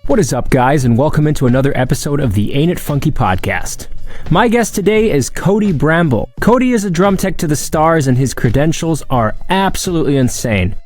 What is up, guys, and welcome into another episode of the Ain't It Funky podcast. My guest today is Kodi Bramble. Kodi is a drum tech to the stars, and his credentials are absolutely insane.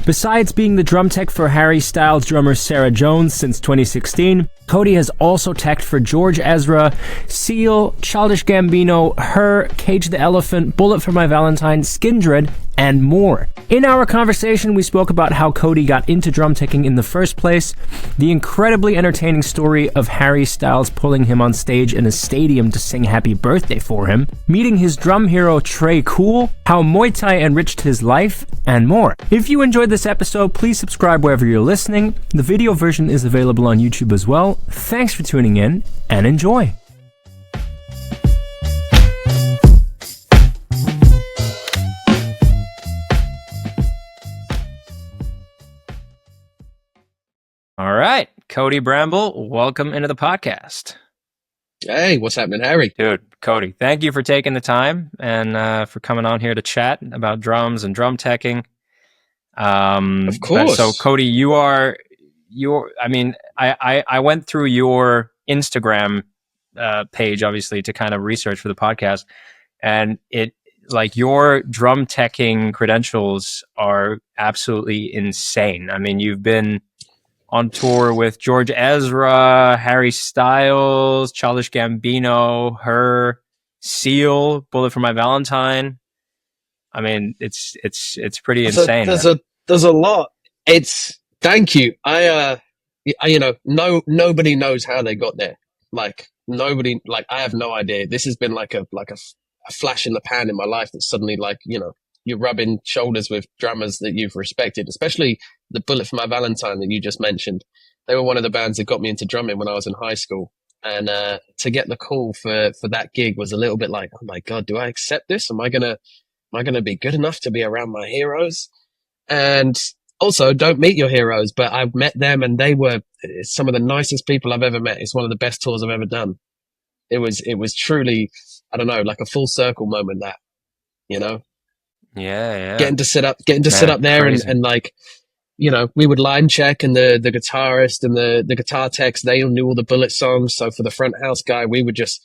Besides being the drum tech for Harry Styles drummer Sarah Jones since 2016, Kodi has also teched for George Ezra, Seal, Childish Gambino, H.E.R, Cage the Elephant, Bullet for My Valentine, Skindred, and more. In our conversation, we spoke about how Kodi got into drum teching in the first place, the incredibly entertaining story of Harry Styles pulling him on stage in a stadium to sing happy birthday for him, meeting his drum hero Trey, how Muay Thai enriched his life, and more. If you enjoyed this episode, please subscribe wherever you're listening. The video version is available on YouTube as well. Thanks for tuning in, and enjoy. All right, Kodi Bramble, welcome into the podcast. Hey, what's happening, Harry? Dude, Kodi, thank you for taking the time and for coming on here to chat about drums and drum teching. Of course. So, Kodi, I went through your Instagram page, obviously, to kind of research for the podcast, and your drum teching credentials are absolutely insane. I mean, you've been on tour with George Ezra, Harry Styles, Childish Gambino, H.E.R, Seal, Bullet for My Valentine. I mean, it's pretty insane. There's a lot. Thank you. Nobody knows how they got there. Nobody, I have no idea. This has been like a flash in the pan in my life that suddenly, you're rubbing shoulders with drummers that you've respected, especially the Bullet for My Valentine that you just mentioned. They were one of the bands that got me into drumming when I was in high school. And to get the call for that gig was a little bit like, oh my God, do I accept this? Am I gonna be good enough to be around my heroes? And also, don't meet your heroes, but I've met them and they were some of the nicest people I've ever met. It's one of the best tours I've ever done. It was truly, I don't know, like a full circle moment that, Yeah. Getting to sit up there and we would line check, and the guitarist and the guitar techs, they all knew all the Bullet songs. So for the front house guy, we would just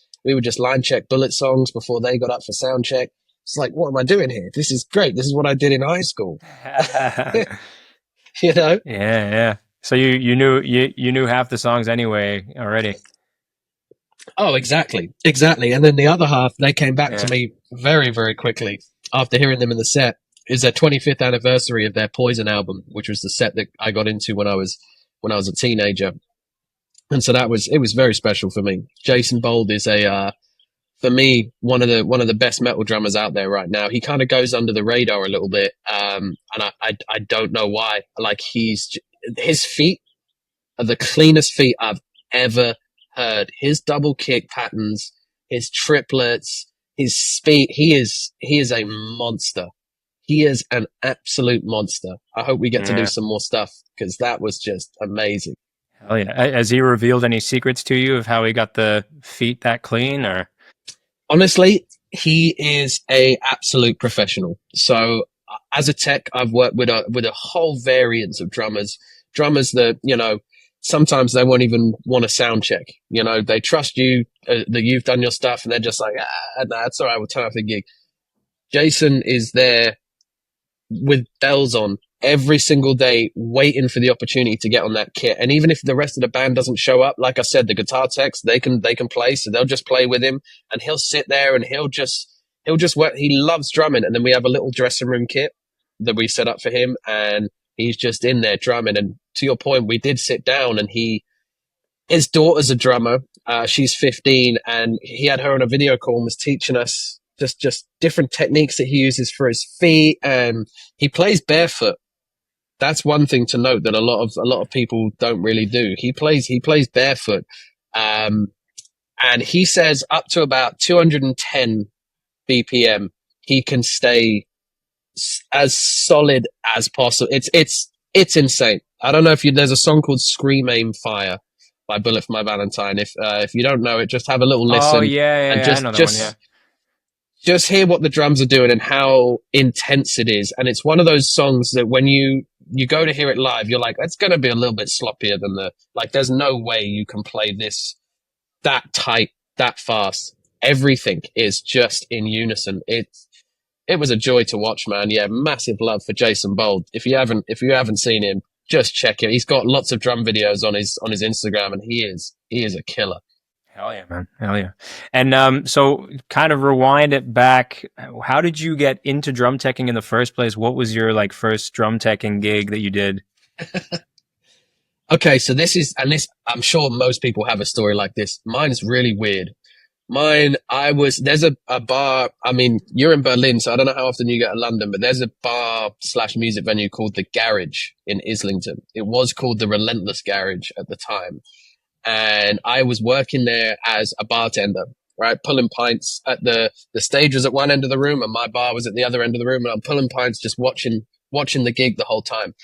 line check Bullet songs before they got up for sound check. It's like, what am I doing here? This is great. This is what I did in high school. Yeah. So you knew half the songs anyway already. Oh, exactly. And then the other half, they came back to me very, very quickly after hearing them in the set. Is their 25th anniversary of their Poison album, which was the set that I got into when I was a teenager. And so it was very special for me. Jason Bold is for me, one of the best metal drummers out there right now. He kind of goes under the radar a little bit. And I don't know why. His feet are the cleanest feet I've ever heard. His double kick patterns, his triplets, his speed. He is a monster. He is an absolute monster. I hope we get to do some more stuff, because that was just amazing. Hell yeah. Has he revealed any secrets to you of how he got the feet that clean, or? Honestly, he is a absolute professional. So as a tech, I've worked with a whole variance of drummers that, sometimes they won't even want a sound check. They trust you that you've done your stuff, and they're just like, nah, it's all right, we'll turn off the gig. Jason is there with bells on every single day, waiting for the opportunity to get on that kit. And even if the rest of the band doesn't show up, like I said, the guitar techs, they can play, so they'll just play with him, and he'll sit there and he'll just work. He loves drumming. And then we have a little dressing room kit that we set up for him, and he's just in there drumming. And to your point, we did sit down, and his daughter's a drummer. She's 15, and he had her on a video call and was teaching us just different techniques that he uses for his feet. And he plays barefoot. That's one thing to note that a lot of people don't really do. He plays barefoot. And he says up to about 210 BPM, he can stay as solid as possible. It's insane. I don't know if there's a song called Scream Aim Fire by Bullet for My Valentine. If you don't know it, just have a little listen. Oh yeah, and I know that one, yeah. Just hear what the drums are doing and how intense it is. And it's one of those songs that when you you go to hear it live, you're like, it's going to be a little bit sloppier than there's no way you can play this that tight, that fast. Everything is just in unison. It was a joy to watch, man. Yeah, massive love for Jason Bold. If you haven't seen him, just check him. He's got lots of drum videos on his Instagram, and he is a killer. Hell yeah, man. Hell yeah. And so kind of rewind it back. How did you get into drum teching in the first place? What was your like first drum teching gig that you did? Okay, so this, I'm sure most people have a story like this. Mine's really weird. There's a bar. I mean, you're in Berlin, so I don't know how often you get to London, but there's a bar / music venue called The Garage in Islington. It was called the Relentless Garage at the time. And I was working there as a bartender, right? Pulling pints at the stage was at one end of the room and my bar was at the other end of the room. And I'm pulling pints, just watching the gig the whole time.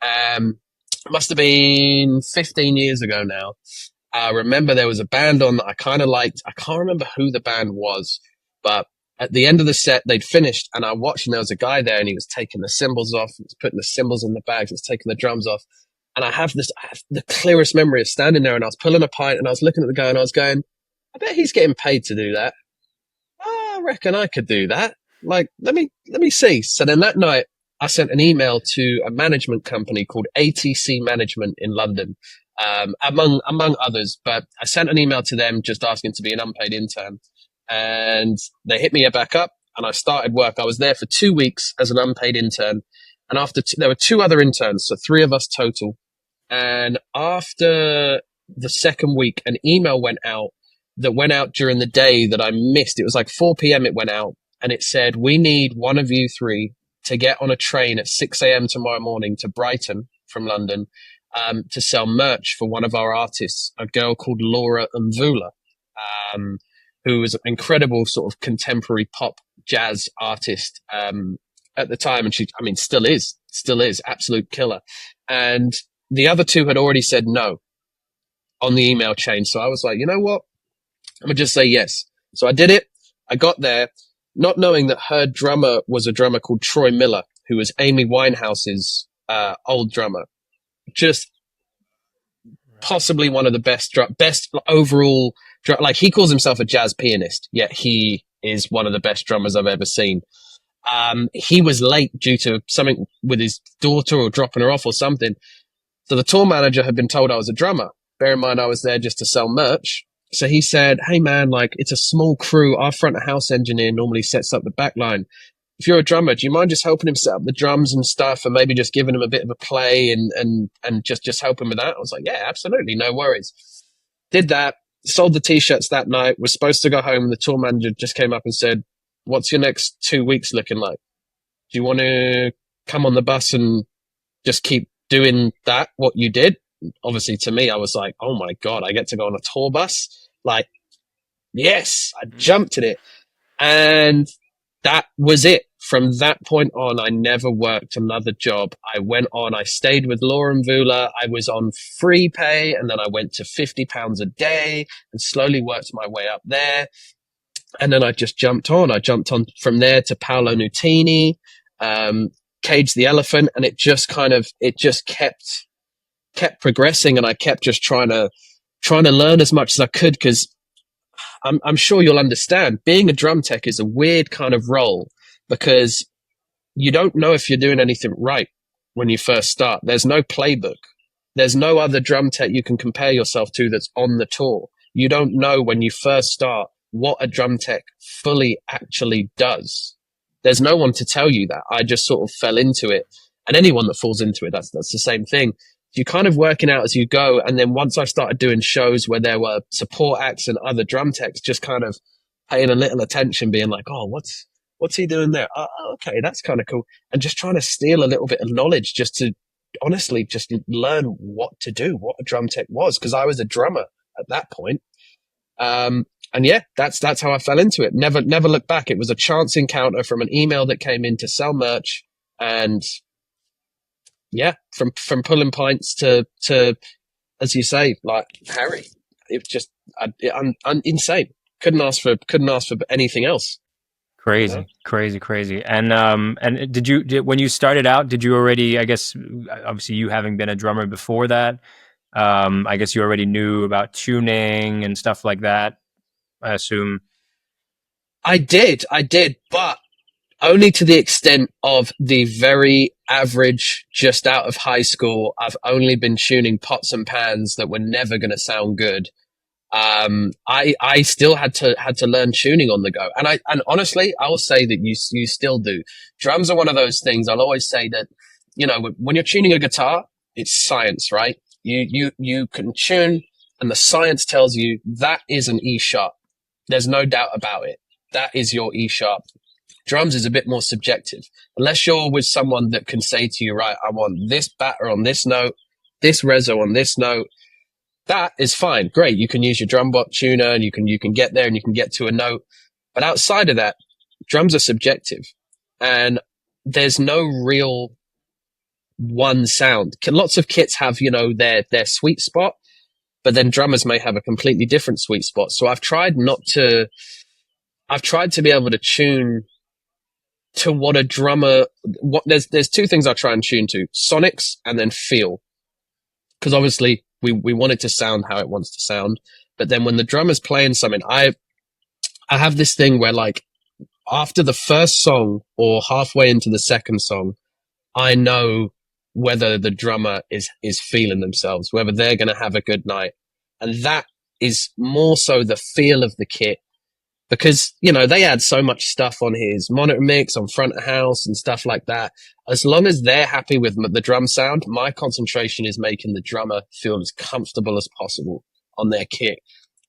It must have been 15 years ago now. I remember there was a band on that I kind of liked. I can't remember who the band was, but at the end of the set, they'd finished and I watched and there was a guy there and he was taking the cymbals off. He was putting the cymbals in the bags. He was taking the drums off. And I have the clearest memory of standing there and I was pulling a pint and I was looking at the guy and I was going, I bet he's getting paid to do that. I reckon I could do that. Like, let me see. So then that night I sent an email to a management company called ATC Management in London. Among others, but I sent an email to them just asking to be an unpaid intern and they hit me back up and I started work. I was there for 2 weeks as an unpaid intern and there were 2 other interns, so 3 of us total. And after the second week, an email went out during the day that I missed. It was like 4 p.m. it went out and it said, we need one of you 3 to get on a train at 6 a.m. tomorrow morning to Brighton from London. To sell merch for one of our artists, a girl called Laura Mvula, who was an incredible sort of contemporary pop jazz artist at the time. And she, I mean, still is, absolute killer. And the other 2 had already said no on the email chain. So I was like, you know what? I'm going to just say yes. So I did it. I got there, not knowing that her drummer was a drummer called Troy Miller, who was Amy Winehouse's old drummer. Just possibly one of the best overall, like he calls himself a jazz pianist, yet he is one of the best drummers I've ever seen. He was late due to something with his daughter or dropping her off or something. So the tour manager had been told I was a drummer. Bear in mind, I was there just to sell merch. So he said, hey man, like it's a small crew. Our front of house engineer normally sets up the back line. If you're a drummer, do you mind just helping him set up the drums and stuff and maybe just giving him a bit of a play and just help him with that? I was like, yeah, absolutely. No worries. Did that, sold the t-shirts that night, was supposed to go home. And the tour manager just came up and said, what's your next 2 weeks looking like? Do you want to come on the bus and just keep doing that, what you did? Obviously to me, I was like, oh my God, I get to go on a tour bus. Like, yes, I jumped at it. And that was it. From that point on, I never worked another job. I stayed with Laura Mvula. I was on free pay and then I went to £50 a day and slowly worked my way up there. And then I just jumped on. I jumped on from there to Paolo Nutini, Cage the Elephant. And it just kept progressing. And I kept just trying to learn as much as I could because I'm sure you'll understand being a drum tech is a weird kind of role because you don't know if you're doing anything right when you first start. There's no playbook. There's no other drum tech you can compare yourself to that's on the tour. You don't know when you first start what a drum tech fully actually does. There's no one to tell you that. I just sort of fell into it. And anyone that falls into it, that's the same thing. You're kind of working out as you go. And then once I started doing shows where there were support acts and other drum techs, just kind of paying a little attention, being like, oh, what's he doing there? Oh, okay, that's kind of cool. And just trying to steal a little bit of knowledge just to honestly just learn what to do, what a drum tech was, because I was a drummer at that point. And yeah, that's how I fell into it. Never looked back. It was a chance encounter from an email that came in to sell merch. And yeah, from pulling pints to, as you say, like Harry, it was just insane. Couldn't ask for anything else. you know? Crazy. And when you started out, did you already, I guess, obviously you having been a drummer before that, I guess you already knew about tuning and stuff like that, I assume. I did, but only to the extent of the very average, just out of high school. I've only been tuning pots and pans that were never going to sound good. I still had to learn tuning on the go, and honestly, I will say that you still do. Drums are one of those things. I'll always say that, you know, when you're tuning a guitar, it's science, right? You can tune, and the science tells you that is an E sharp. There's no doubt about it. That is your E sharp. Drums is a bit more subjective. Unless you're with someone that can say to you, right, I want this batter on this note, this reso on this note. That is fine. Great. You can use your drum bot tuner and you can get there and you can get to a note. But outside of that, drums are subjective and there's no real one sound. Lots of kits have, you know, their sweet spot, but then drummers may have a completely different sweet spot. So I've tried to be able to tune to what a drummer, there's two things I try and tune to: sonics and then feel. Because obviously we want it to sound how it wants to sound. But then when the drummer's playing something, I have this thing where, like, after the first song or halfway into the second song, I know whether the drummer is feeling themselves, whether they're going to have a good night. And that is more so the feel of the kit. Because, you know, they add so much stuff on his monitor mix, on front of house and stuff like that. As long as they're happy with the drum sound, my concentration is making the drummer feel as comfortable as possible on their kit.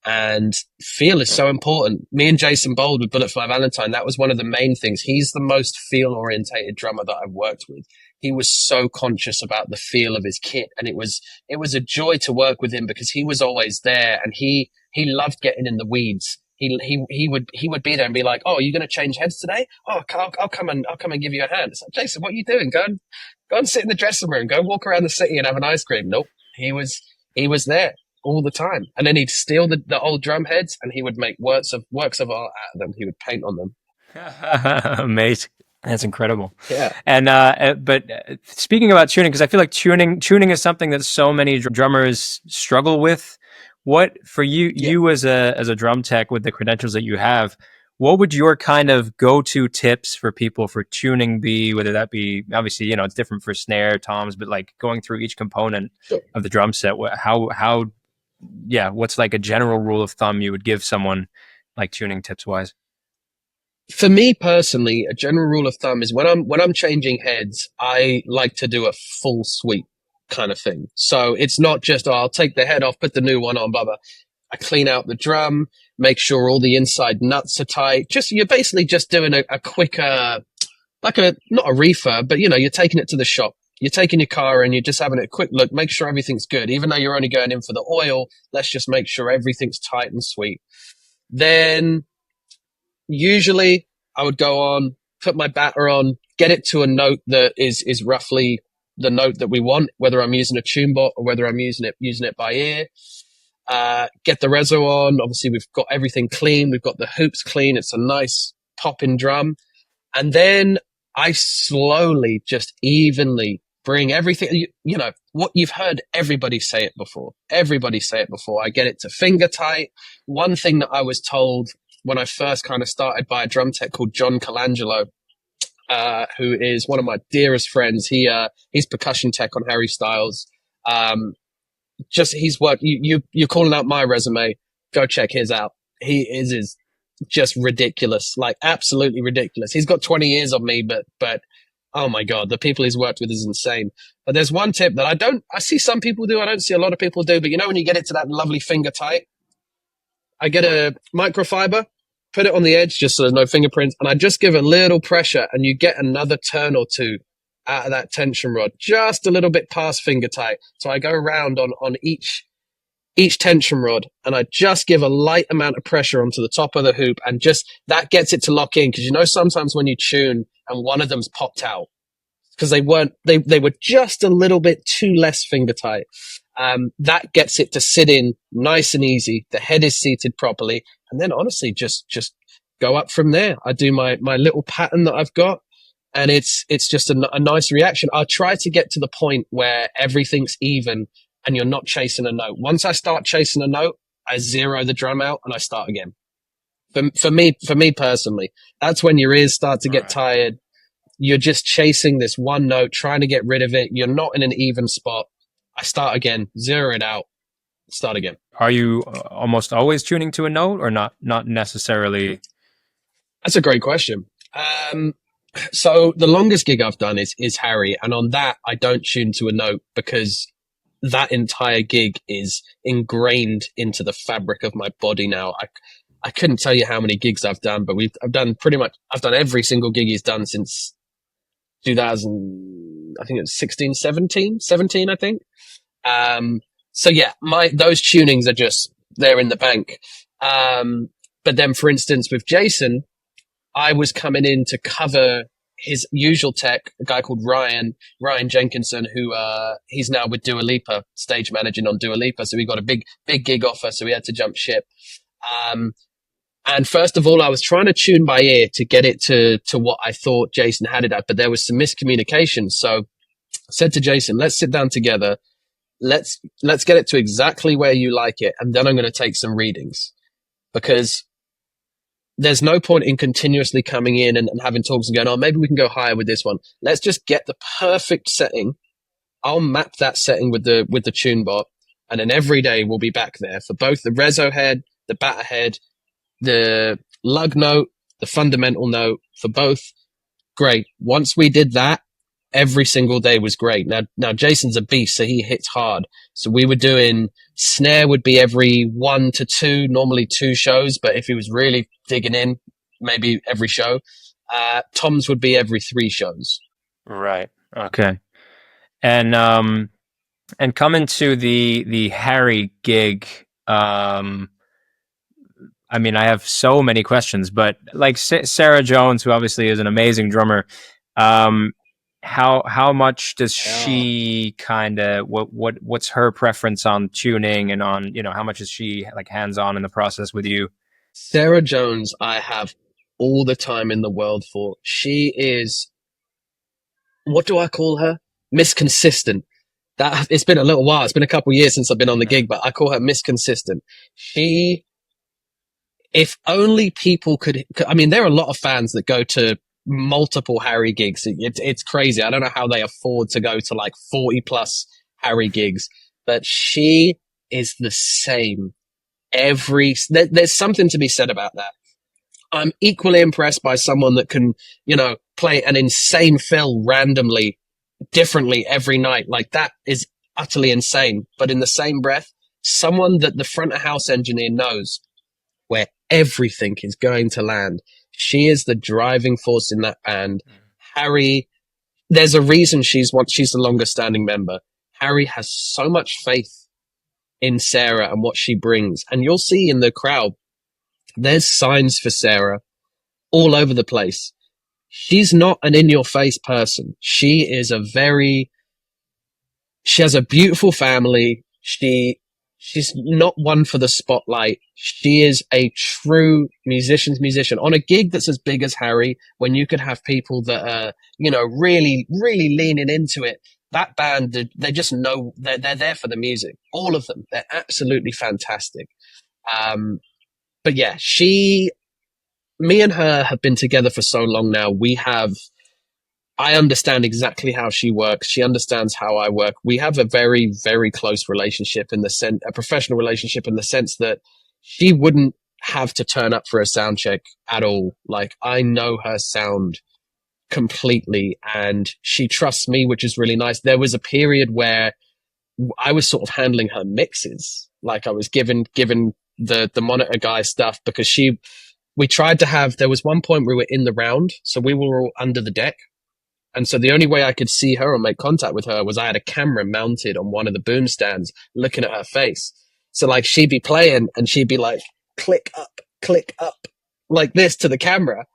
And feel is so important. Me and Jason Bold with Bullet Fly Valentine, that was one of the main things. He's the most feel-orientated drummer that I've worked with. He was so conscious about the feel of his kit, and it was a joy to work with him because he was always there, and he loved getting in the weeds. He would be there and be like, "Oh, are you going to change heads today? Oh, I'll come and give you a hand." It's like, Jason, what are you doing? Go and sit in the dressing room. Go walk around the city and have an ice cream. Nope, he was there all the time, and then he'd steal the old drum heads and he would make works of art out of them. He would paint on them. Amazing. That's incredible. Yeah. And but speaking about tuning, because I feel like tuning is something that so many drummers struggle with. What for you? Yeah. You as a drum tech with the credentials that you have, what would your kind of go-to tips for people for tuning be? Whether that be, obviously, you know, it's different for snare, toms, but like going through each component of the drum set, what's like a general rule of thumb you would give someone, like tuning tips wise? For me personally, a general rule of thumb is when I'm changing heads, I like to do a full sweep kind of thing. So it's not just, I'll take the head off, put the new one on, blah, blah. I clean out the drum, make sure all the inside nuts are tight. You're basically just doing a quick, not a refurb, but, you know, you're taking it to the shop. You're taking your car and you're just having a quick look, make sure everything's good. Even though you're only going in for the oil, let's just make sure everything's tight and sweet. Then usually I would go on, put my batter on, get it to a note that is roughly the note that we want, whether I'm using a tune bot or whether I'm using it by ear. Get the reso on. Obviously, we've got everything clean. We've got the hoops clean. It's a nice popping drum. And then I slowly, just evenly bring everything, you know, what you've heard everybody say it before. I get it to finger tight. One thing that I was told when I first kind of started by a drum tech called John Colangelo, who is one of my dearest friends. He's percussion tech on Harry Styles. He's worked. You're calling out my resume. Go check his out. He is just ridiculous, like absolutely ridiculous. He's got 20 years on me, but oh my God, the people he's worked with is insane. But there's one tip that I see some people do. I don't see a lot of people do, but you know, when you get it to that lovely finger tight, I get a microfiber, put it on the edge just so there's no fingerprints, and I just give a little pressure and you get another turn or two out of that tension rod, just a little bit past finger tight. So I go around on each tension rod and I just give a light amount of pressure onto the top of the hoop, and just that gets it to lock in. Because you know, sometimes when you tune and one of them's popped out because they were just a little bit too less finger tight. That gets it to sit in nice and easy. The head is seated properly. And then honestly, just go up from there. I do my little pattern that I've got, and it's just a nice reaction. I try to get to the point where everything's even and you're not chasing a note. Once I start chasing a note, I zero the drum out and I start again. For me personally, that's when your ears start to get tired. You're just chasing this one note, trying to get rid of it. You're not in an even spot. I start again, zero it out, start again. Are you almost always tuning to a note, or not necessarily? That's a great question. So the longest gig I've done is H.E.R, and on that I don't tune to a note because that entire gig is ingrained into the fabric of my body now. I couldn't tell you how many gigs I've done, but I've done every single gig he's done since 2000, I think it's 17, I think. So yeah, those tunings are just, they're in the bank. But then for instance, with Jason, I was coming in to cover his usual tech, a guy called Ryan Jenkinson, who, he's now with Dua Lipa, stage managing on Dua Lipa. So we got a big gig offer. So we had to jump ship. And first of all, I was trying to tune by ear to get it to what I thought Jason had it at, but there was some miscommunication. So I said to Jason, let's sit down together. Let's get it to exactly where you like it. And then I'm going to take some readings, because there's no point in continuously coming in and having talks and going, oh, maybe we can go higher with this one. Let's just get the perfect setting. I'll map that setting with the tune bot. And then every day we'll be back there for both the reso head, the batter head, the lug note, the fundamental note for both. Great. Once we did that, every single day was great. Now Jason's a beast, so he hits hard. So we were doing, snare would be every 1 to 2, normally 2 shows, but if he was really digging in, maybe every show. Toms would be every 3 shows. Right. Okay. And coming to the H.E.R gig, I mean, I have so many questions, but like Sarah Jones, who obviously is an amazing drummer, how much does she kind of, what's her preference on tuning, and on, how much is she like hands-on in the process with you? Sarah Jones, I have all the time in the world for. She is, what do I call her? Miss Consistent. That, it's been a little while. It's been a couple of years since I've been on the gig, but I call her Miss Consistent. If only people could, I mean, there are a lot of fans that go to multiple H.E.R gigs. It's crazy. I don't know how they afford to go to like 40 plus H.E.R gigs, but she is the same there's something to be said about that. I'm equally impressed by someone that can, play an insane fill randomly, differently every night. Like, that is utterly insane. But in the same breath, someone that the front of house engineer knows where everything is going to land. She is the driving force in that band. H.E.R, there's a reason she's the longest standing member. H.E.R has so much faith in Sarah and what she brings. And you'll see in the crowd, there's signs for Sarah all over the place. She's not an in-your-face person. She has a beautiful family. She's not one for the spotlight. She is a true musician's musician. On a gig that's as big as H.E.R, when you could have people that are, really, really leaning into it, that band, they just know they're there for the music. All of them. They're absolutely fantastic. But yeah, me and her have been together for so long now. I understand exactly how she works. She understands how I work. We have a very, very close relationship, a professional relationship, in the sense that she wouldn't have to turn up for a sound check at all. Like, I know her sound completely, and she trusts me, which is really nice. There was a period where I was sort of handling her mixes. Like, I was given the monitor guy stuff, because we tried to have, there was one point we were in the round, so we were all under the deck. And so the only way I could see her or make contact with her was I had a camera mounted on one of the boom stands looking at her face. So like, she'd be playing and she'd be like, click up, like this to the camera.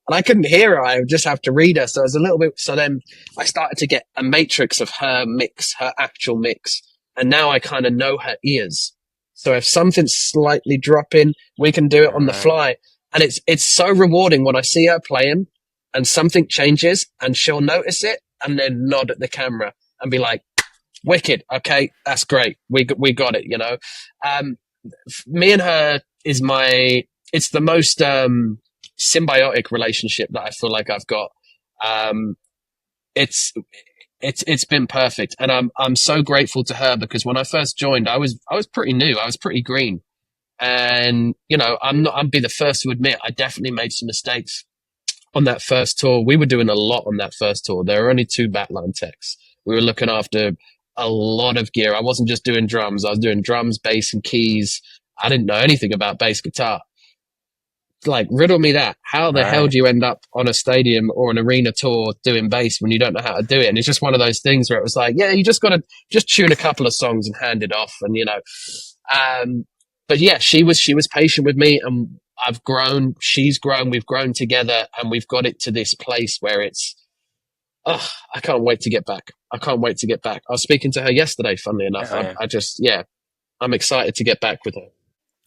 And I couldn't hear her. I would just have to read her. So it was a little bit, so then I started to get a matrix of her mix, her actual mix. And now I kind of know her ears. So if something's slightly dropping, we can do it on the fly. And it's so rewarding when I see her playing and something changes and she'll notice it and then nod at the camera and be like, wicked. Okay. That's great. We got it, you know? Me and her it's the most, symbiotic relationship that I feel like I've got. It's been perfect. And I'm so grateful to her because when I first joined, I was pretty new. I was pretty green. And, you know, I'd be the first to admit I definitely made some mistakes on that first tour. We were doing a lot on that first tour. There were only 2 backline techs. We were looking after a lot of gear. I wasn't just doing drums. I was doing drums, bass, and keys. I didn't know anything about bass guitar. Like, riddle me that. How the hell do you end up on a stadium or an arena tour doing bass when you don't know how to do it? And it's just one of those things where it was like, yeah, you just got to just tune a couple of songs and hand it off. And, you know, but yeah, she was patient with me, and I've grown, she's grown, we've grown together, and we've got it to this place where it's, I can't wait to get back. I can't wait to get back. I was speaking to her yesterday, funnily enough. I'm excited to get back with her.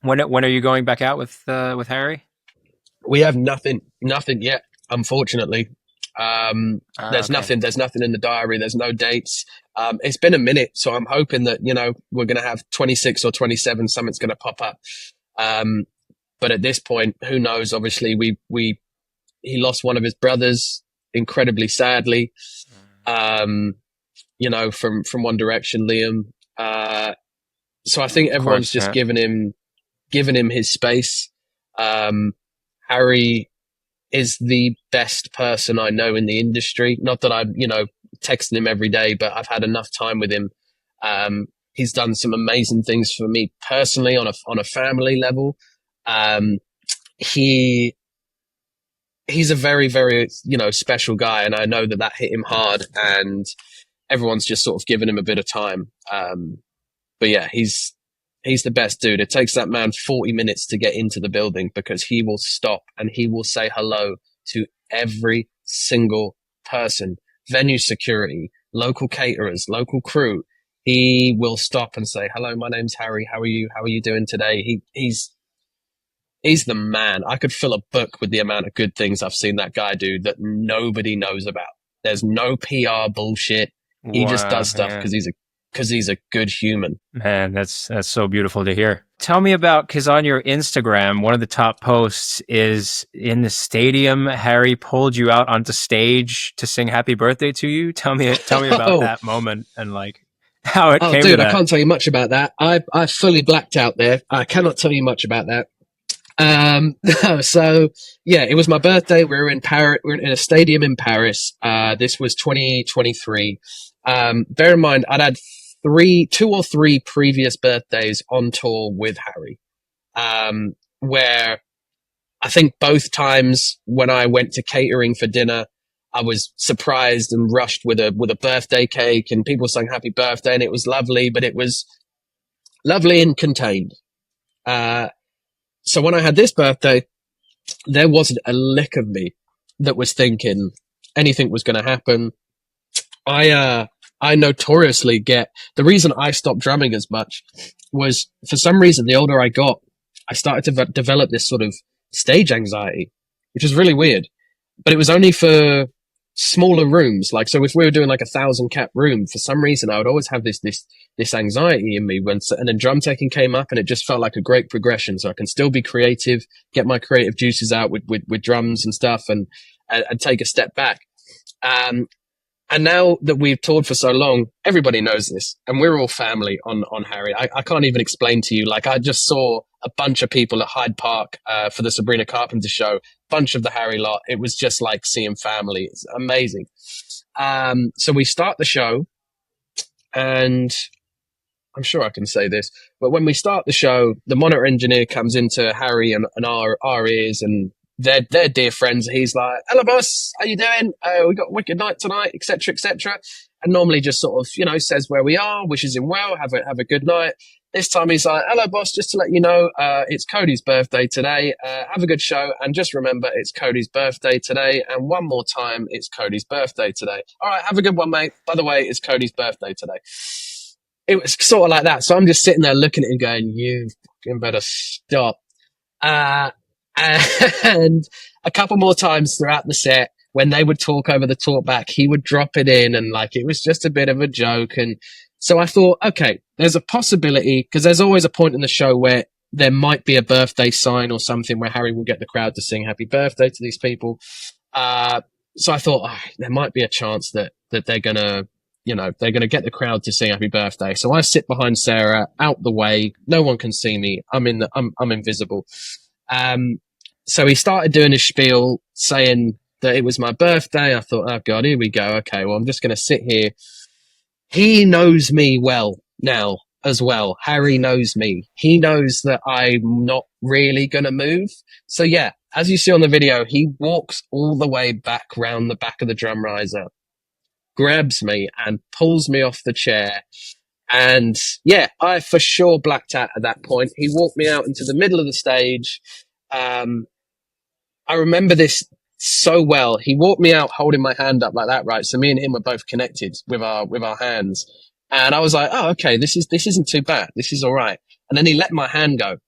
When are you going back out with Harry? We have nothing yet, unfortunately. There's nothing in the diary. There's no dates. It's been a minute, so I'm hoping that, you know, we're going to have 26 or 27, something's going to pop up. But at this point, who knows? Obviously, he lost one of his brothers incredibly sadly. You know, from One Direction, Liam. So I think everyone's just giving him his space. Harry is the best person I know in the industry. Not that I'm, you know, texting him every day, but I've had enough time with him. He's done some amazing things for me personally on a family level. He's a very, very, you know, special guy, and I know that hit him hard, and everyone's just sort of giving him a bit of time. But yeah, he's the best dude. It takes that man 40 minutes to get into the building because he will stop and he will say hello to every single person, venue security, local caterers, local crew. He will stop and say, hello, my name's Harry. How are you? How are you doing today? He's the man. I could fill a book with the amount of good things I've seen that guy do that nobody knows about. There's no PR bullshit. He just does stuff because he's a good human. Man, that's so beautiful to hear. Tell me about, because on your Instagram, one of the top posts is in the stadium. Harry pulled you out onto stage to sing "Happy Birthday" to you. Tell me about that moment and like how it came. Dude, I can't tell you much about that. I fully blacked out there. I cannot tell you much about that. So yeah, it was my birthday. We were in Paris. We were in a stadium in Paris. This was 2023. Bear in mind, I'd had 2 or 3 previous birthdays on tour with Harry, where I think both times when I went to catering for dinner, I was surprised and rushed with a birthday cake, and people sang happy birthday, and it was lovely, but it was lovely and contained. So when I had this birthday, there wasn't a lick of me that was thinking anything was going to happen. I notoriously the reason I stopped drumming as much was, for some reason, the older I got, I started to develop this sort of stage anxiety, which is really weird. But it was only for smaller rooms. Like, so if we were doing like 1,000 cap room, for some reason, I would always have this anxiety in me and then drum taking came up, and it just felt like a great progression. So I can still be creative, get my creative juices out with drums and stuff, and take a step back. And now that we've toured for so long, everybody knows this, and we're all family on Harry. I can't even explain to you. Like, I just saw a bunch of people at Hyde Park for the Sabrina Carpenter show, bunch of the Harry lot. It was just like seeing family. It's amazing. So we start the show, and I'm sure I can say this, but when we start the show, the monitor engineer comes into Harry and our ears, and they're dear friends. He's like, hello, boss. How you doing? We got a wicked night tonight, etc., etc. And normally just sort of, you know, says where we are, wishes him well, have a good night. This time he's like, hello, boss, just to let you know, it's Kodi's birthday today. Have a good show. And just remember, it's Kodi's birthday today. And one more time, it's Kodi's birthday today. All right, have a good one, mate. By the way, it's Kodi's birthday today. It was sort of like that. So I'm just sitting there looking at him going, you fucking better stop. And a couple more times throughout the set, when they would talk over the talkback, he would drop it in, and like it was just a bit of a joke. And so I thought, okay, there's a possibility, because there's always a point in the show where there might be a birthday sign or something where Harry will get the crowd to sing happy birthday to these people. So I thought, there might be a chance that they're gonna, they're gonna get the crowd to sing happy birthday. So I sit behind Sarah, out the way, no one can see me. I'm invisible. So he started doing his spiel, saying that it was my birthday. I thought, oh God, here we go. Okay, well, I'm just going to sit here. He knows me well now as well. Harry knows me. He knows that I'm not really going to move. So yeah, as you see on the video, he walks all the way back round the back of the drum riser, grabs me and pulls me off the chair. And yeah, I for sure blacked out at that point. He walked me out into the middle of the stage. I remember this so well. He walked me out holding my hand up like that, right? So me and him were both connected with our hands. And I was like, oh, okay, this isn't too bad. This is all right. And then he let my hand go.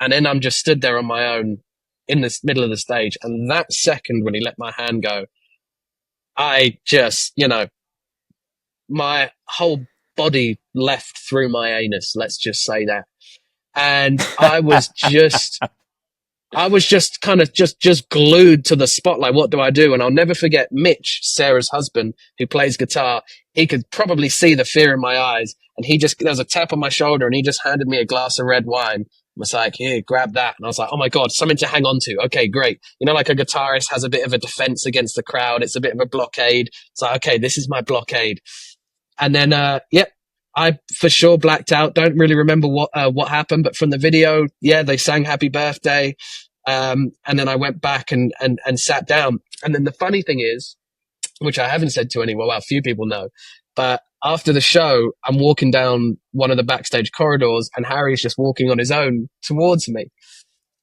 And then I'm just stood there on my own in the middle of the stage. And that second when he let my hand go, I just, my whole body left through my anus. Let's just say that. And I was just kind of just glued to the spotlight. What do I do? And I'll never forget Mitch, Sarah's husband, who plays guitar. He could probably see the fear in my eyes. And there was a tap on my shoulder and he just handed me a glass of red wine. I was like, here, grab that. And I was like, oh my God, something to hang on to. Okay, great. Like a guitarist has a bit of a defense against the crowd. It's a bit of a blockade. It's like, okay, this is my blockade. And then, I for sure blacked out. Don't really remember what happened, but from the video, yeah, they sang happy birthday. And then I went back and sat down. And then the funny thing is, which I haven't said to anyone, well, few people know, but after the show, I'm walking down one of the backstage corridors and Harry's just walking on his own towards me.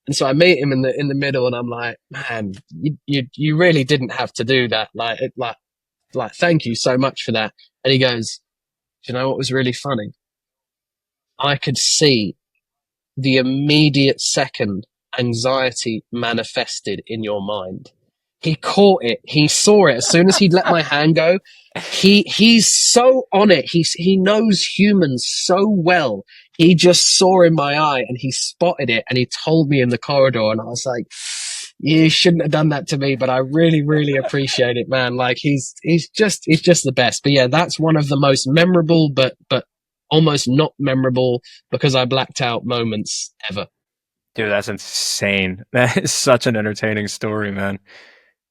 And so I meet him in the middle and I'm like, man, you really didn't have to do that. Like, thank you so much for that. And he goes, do you know what was really funny? I could see the immediate second anxiety manifested in your mind. He caught it. He saw it. As soon as he'd let my hand go, he's so on it. He knows humans so well. He just saw in my eye and he spotted it and he told me in the corridor and I was like, you shouldn't have done that to me, but I really, really appreciate it, man. Like he's just the best. But yeah, that's one of the most memorable, but almost not memorable because I blacked out moments ever. Dude, that's insane. That is such an entertaining story, man.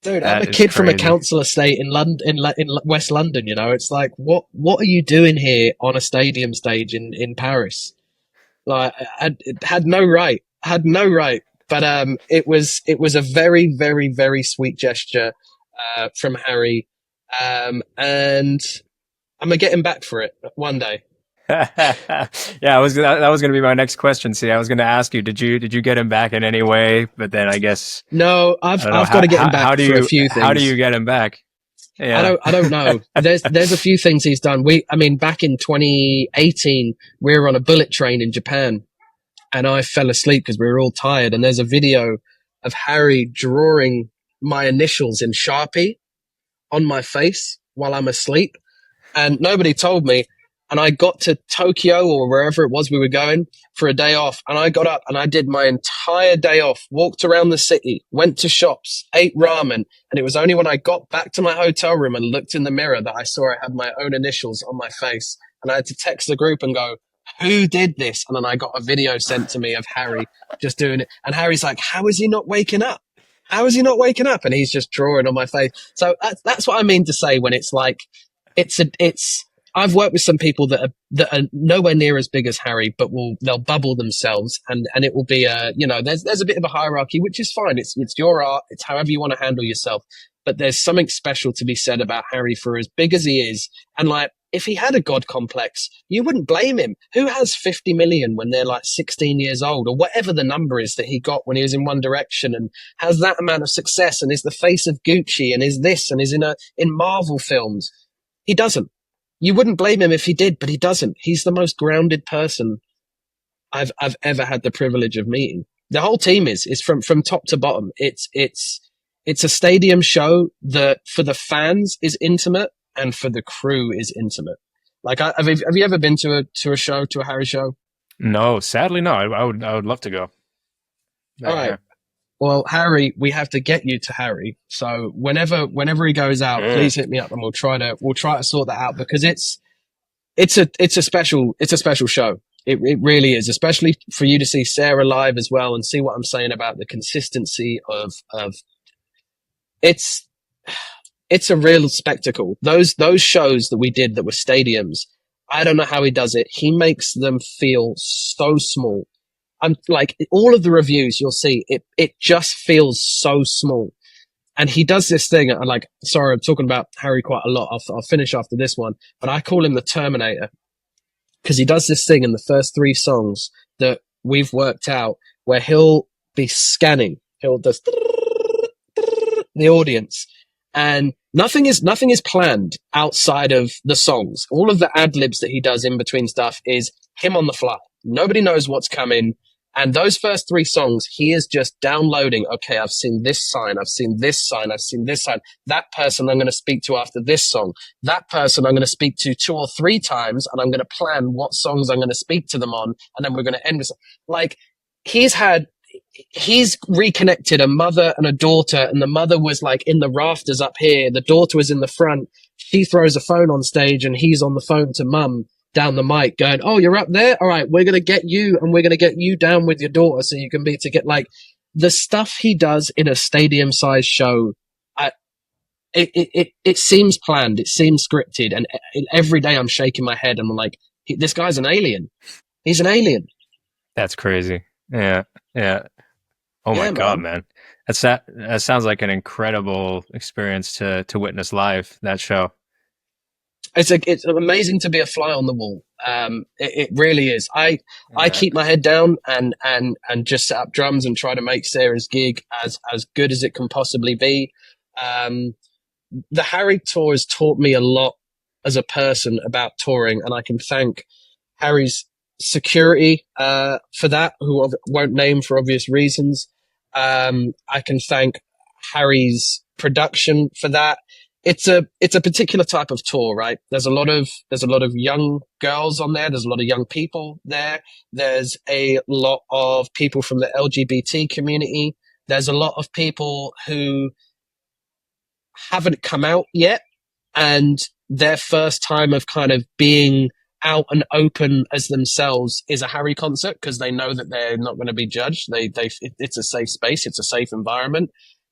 Dude, I'm a kid from a council estate in London, in West London. It's like, what are you doing here on a stadium stage in Paris? Like, I had no right. But it was a very, very, very sweet gesture from Harry, and I'm gonna get him back for it one day. Yeah, that was going to be my next question. See, I was going to ask you, did you get him back in any way? But then I guess no, I've got to get him back for a few things. How do you get him back? Yeah. I don't know. There's a few things he's done. Back in 2018, we were on a bullet train in Japan, and I fell asleep because we were all tired. And there's a video of Harry drawing my initials in Sharpie on my face while I'm asleep, and nobody told me. And I got to Tokyo or wherever it was we were going for a day off. And I got up and I did my entire day off, walked around the city, went to shops, ate ramen. And it was only when I got back to my hotel room and looked in the mirror that I saw I had my own initials on my face. And I had to text the group and go, who did this? And then I got a video sent to me of Harry just doing it. And Harry's like, how is he not waking up? How is he not waking up? And he's just drawing on my face. So that's what I mean to say when it's like, I've worked with some people that are nowhere near as big as Harry, but they'll bubble themselves and it will be there's a bit of a hierarchy, which is fine. It's your art. It's however you want to handle yourself. But there's something special to be said about Harry for as big as he is. And like, if he had a God complex, you wouldn't blame him. Who has 50 million when they're like 16 years old or whatever the number is that he got when he was in One Direction and has that amount of success and is the face of Gucci and is this and is in Marvel films? He doesn't. You wouldn't blame him if he did, but he doesn't. He's the most grounded person I've ever had the privilege of meeting. The whole team is from top to bottom. It's a stadium show that for the fans is intimate and for the crew is intimate. Like, have you ever been to a show, to a Harry show? No, sadly, no. I would love to go. All right. Well, Harry, we have to get you to Harry. So whenever he goes out, please hit me up and we'll try to sort that out, because it's a special show. It really is, especially for you to see Sarah live as well and see what I'm saying about the consistency of it's a real spectacle. Those shows that we did that were stadiums, I don't know how he does it. He makes them feel so small. I'm like, all of the reviews you'll see, it just feels so small. And he does this thing, and like, sorry, I'm talking about Harry quite a lot. I'll finish after this one, but I call him the Terminator, because he does this thing in the first 3 songs that we've worked out where he'll be scanning. He'll just the audience, and nothing is planned outside of the songs. All of the ad libs that he does in between stuff is him on the fly. Nobody knows what's coming. And those first 3 songs, he is just downloading. Okay, I've seen this sign. I've seen this sign. I've seen this sign. That person I'm going to speak to after this song. That person I'm going to speak to 2 or 3 times, and I'm going to plan what songs I'm going to speak to them on. And then we're going to end with, like, he's reconnected a mother and a daughter, and the mother was like in the rafters up here. The daughter was in the front. She throws a phone on stage and he's on the phone to mum down the mic going, oh, you're up there? All right, we're going to get you, and we're going to get you down with your daughter so you can be to get, like, the stuff he does in a stadium sized show. It seems planned. It seems scripted. And every day I'm shaking my head and I'm like, this guy's an alien. He's an alien. That's crazy. Yeah. Yeah. Oh my God, man. That sounds like an incredible experience to witness live, that show. It's amazing to be a fly on the wall. It really is. I keep my head down and just set up drums and try to make Sarah's gig as good as it can possibly be. The Harry tour has taught me a lot as a person about touring, and I can thank Harry's security for that, who I won't name for obvious reasons. I can thank Harry's production for that. It's a particular type of tour, right? There's a lot of young girls on there. There's a lot of young people there. There's a lot of people from the LGBT community. There's a lot of people who haven't come out yet, and their first time of kind of being out and open as themselves is a Harry concert, because they know that they're not going to be judged. It's a safe space. It's a safe environment.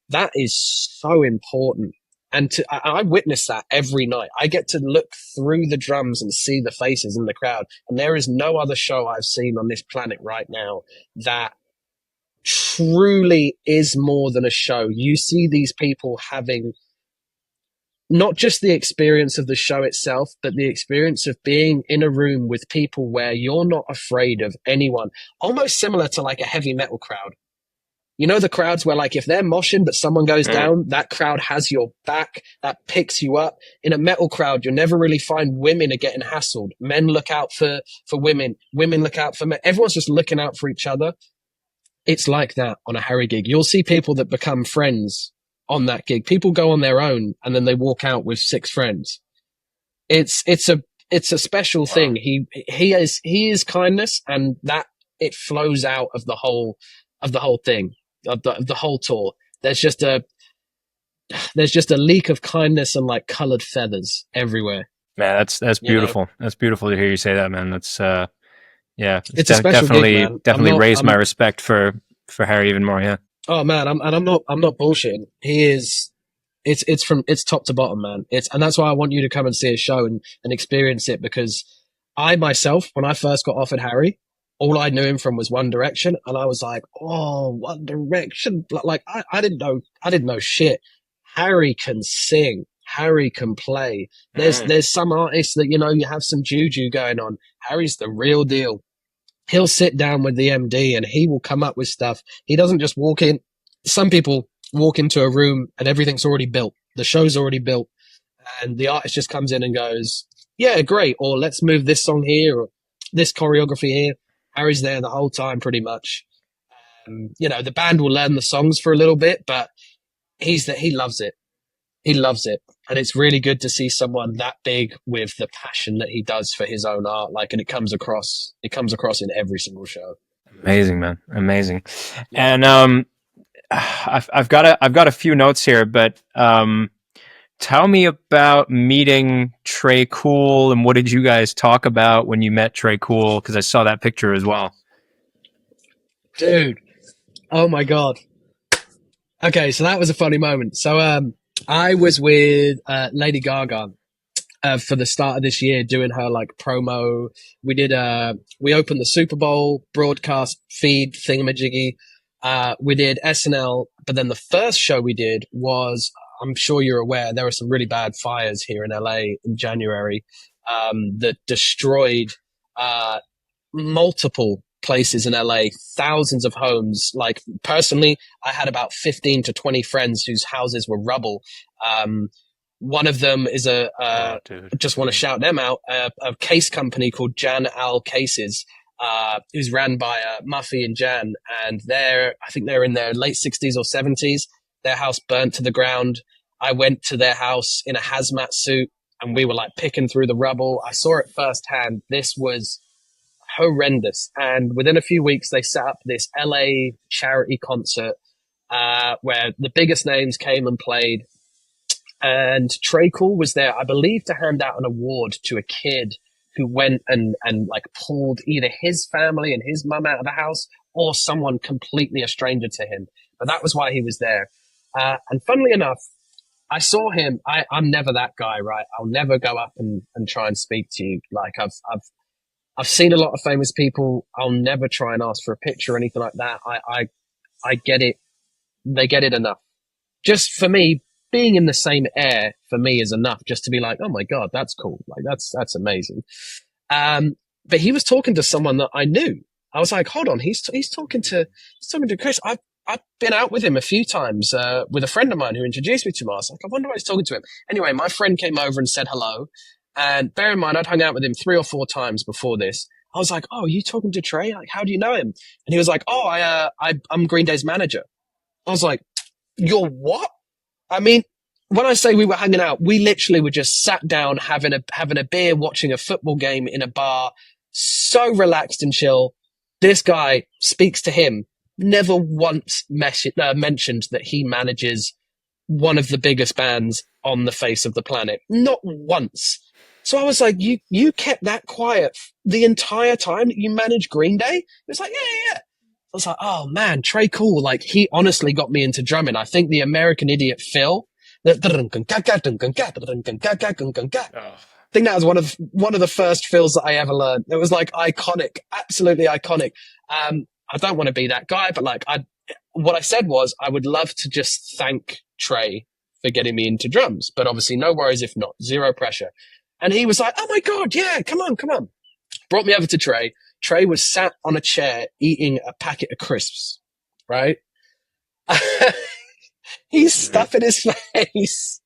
That is so important. And I witness that every night. I get to look through the drums and see the faces in the crowd. And there is no other show I've seen on this planet right now that truly is more than a show. You see these people having not just the experience of the show itself, but the experience of being in a room with people where you're not afraid of anyone. Almost similar to like a heavy metal crowd. You know, the crowds where, like, if they're moshing but someone goes down, that crowd has your back, that picks you up. In a metal crowd, you'll never really find women are getting hassled. Men look out for women. Women look out for men. Everyone's just looking out for each other. It's like that on a Harry gig. You'll see people that become friends on that gig. People go on their own and then they walk out with 6 friends. It's a special thing. He is kindness, and that it flows out of the whole thing. Of the whole tour. There's just a leak of kindness and like colored feathers everywhere. Man, that's beautiful. That's beautiful to hear you say that, man. That's yeah, it's a special gig, definitely raised my respect for Harry even more. Yeah. Oh man, I'm not bullshitting. He is. It's top to bottom, man. And that's why I want you to come and see a show and experience it, because I myself, when I first got offered Harry, all I knew him from was One Direction, and I was like, "Oh, One Direction!" Like I didn't know shit. Harry can sing. Harry can play. There's some artists that, you know, you have some juju going on. Harry's the real deal. He'll sit down with the MD and he will come up with stuff. He doesn't just walk in. Some people walk into a room and everything's already built. The show's already built, and the artist just comes in and goes, "Yeah, great," or "Let's move this song here," or "This choreography here." Harry's there the whole time, pretty much. The band will learn the songs for a little bit, but he loves it. He loves it. And it's really good to see someone that big with the passion that he does for his own art. And it comes across in every single show. Amazing, man. Amazing. Yeah. And, I've got a few notes here, but, tell me about meeting Trey Cool, and what did you guys talk about when you met Trey Cool? Because I saw that picture as well. Dude, oh my God. Okay, so that was a funny moment. So I was with Lady Gaga for the start of this year doing her promo. We opened the Super Bowl broadcast feed thingamajiggy. We did SNL, but then the first show we did was, I'm sure you're aware, there were some really bad fires here in LA in January that destroyed multiple places in LA, thousands of homes. Personally, I had about 15 to 20 friends whose houses were rubble. One of them is just want to shout them out, a case company called Jan Al Cases, who's ran by Muffy and Jan, and I think they're in their late 60s or 70s. Their house burnt to the ground. I went to their house in a hazmat suit, and we were picking through the rubble. I saw it firsthand. This was horrendous. And within a few weeks, they set up this LA charity concert where the biggest names came and played. And Trey Cool was there, I believe, to hand out an award to a kid who went and pulled either his family and his mum out of the house, or someone completely a stranger to him. But that was why he was there. And funnily enough, I saw him. I'm never that guy, right? I'll never go up and try and speak to you. I've seen a lot of famous people. I'll never try and ask for a picture or anything like that. I get it. They get it enough. Just for me, being in the same air for me is enough just to be like, oh my God, that's cool. That's amazing. But he was talking to someone that I knew. I was like, hold on, he's talking to Chris. I've been out with him a few times, with a friend of mine who introduced me to him. I was like, I wonder why he's talking to him. Anyway, my friend came over and said hello. And bear in mind, I'd hung out with him 3 or 4 times before this. I was like, oh, are you talking to Trey? How do you know him? And he was like, oh, I'm Green Day's manager. I was like, you're what? I mean, when I say we were hanging out, we literally were just sat down having a beer, watching a football game in a bar, so relaxed and chill. This guy speaks to him, never once mentioned that he manages one of the biggest bands on the face of the planet. Not once. So I was like, you kept that quiet the entire time that you managed Green Day? It was like, yeah. I was like, oh man, Trey Cool. He honestly got me into drumming. I think the American Idiot Phil, I think that was one of the first fills that I ever learned. It was iconic, absolutely iconic. I don't want to be that guy, but what I said was I would love to just thank Trey for getting me into drums, but obviously no worries if not, zero pressure. And he was like, oh my God, yeah, come on. Brought me over to Trey. Trey was sat on a chair eating a packet of crisps, right? He's stuffing his face.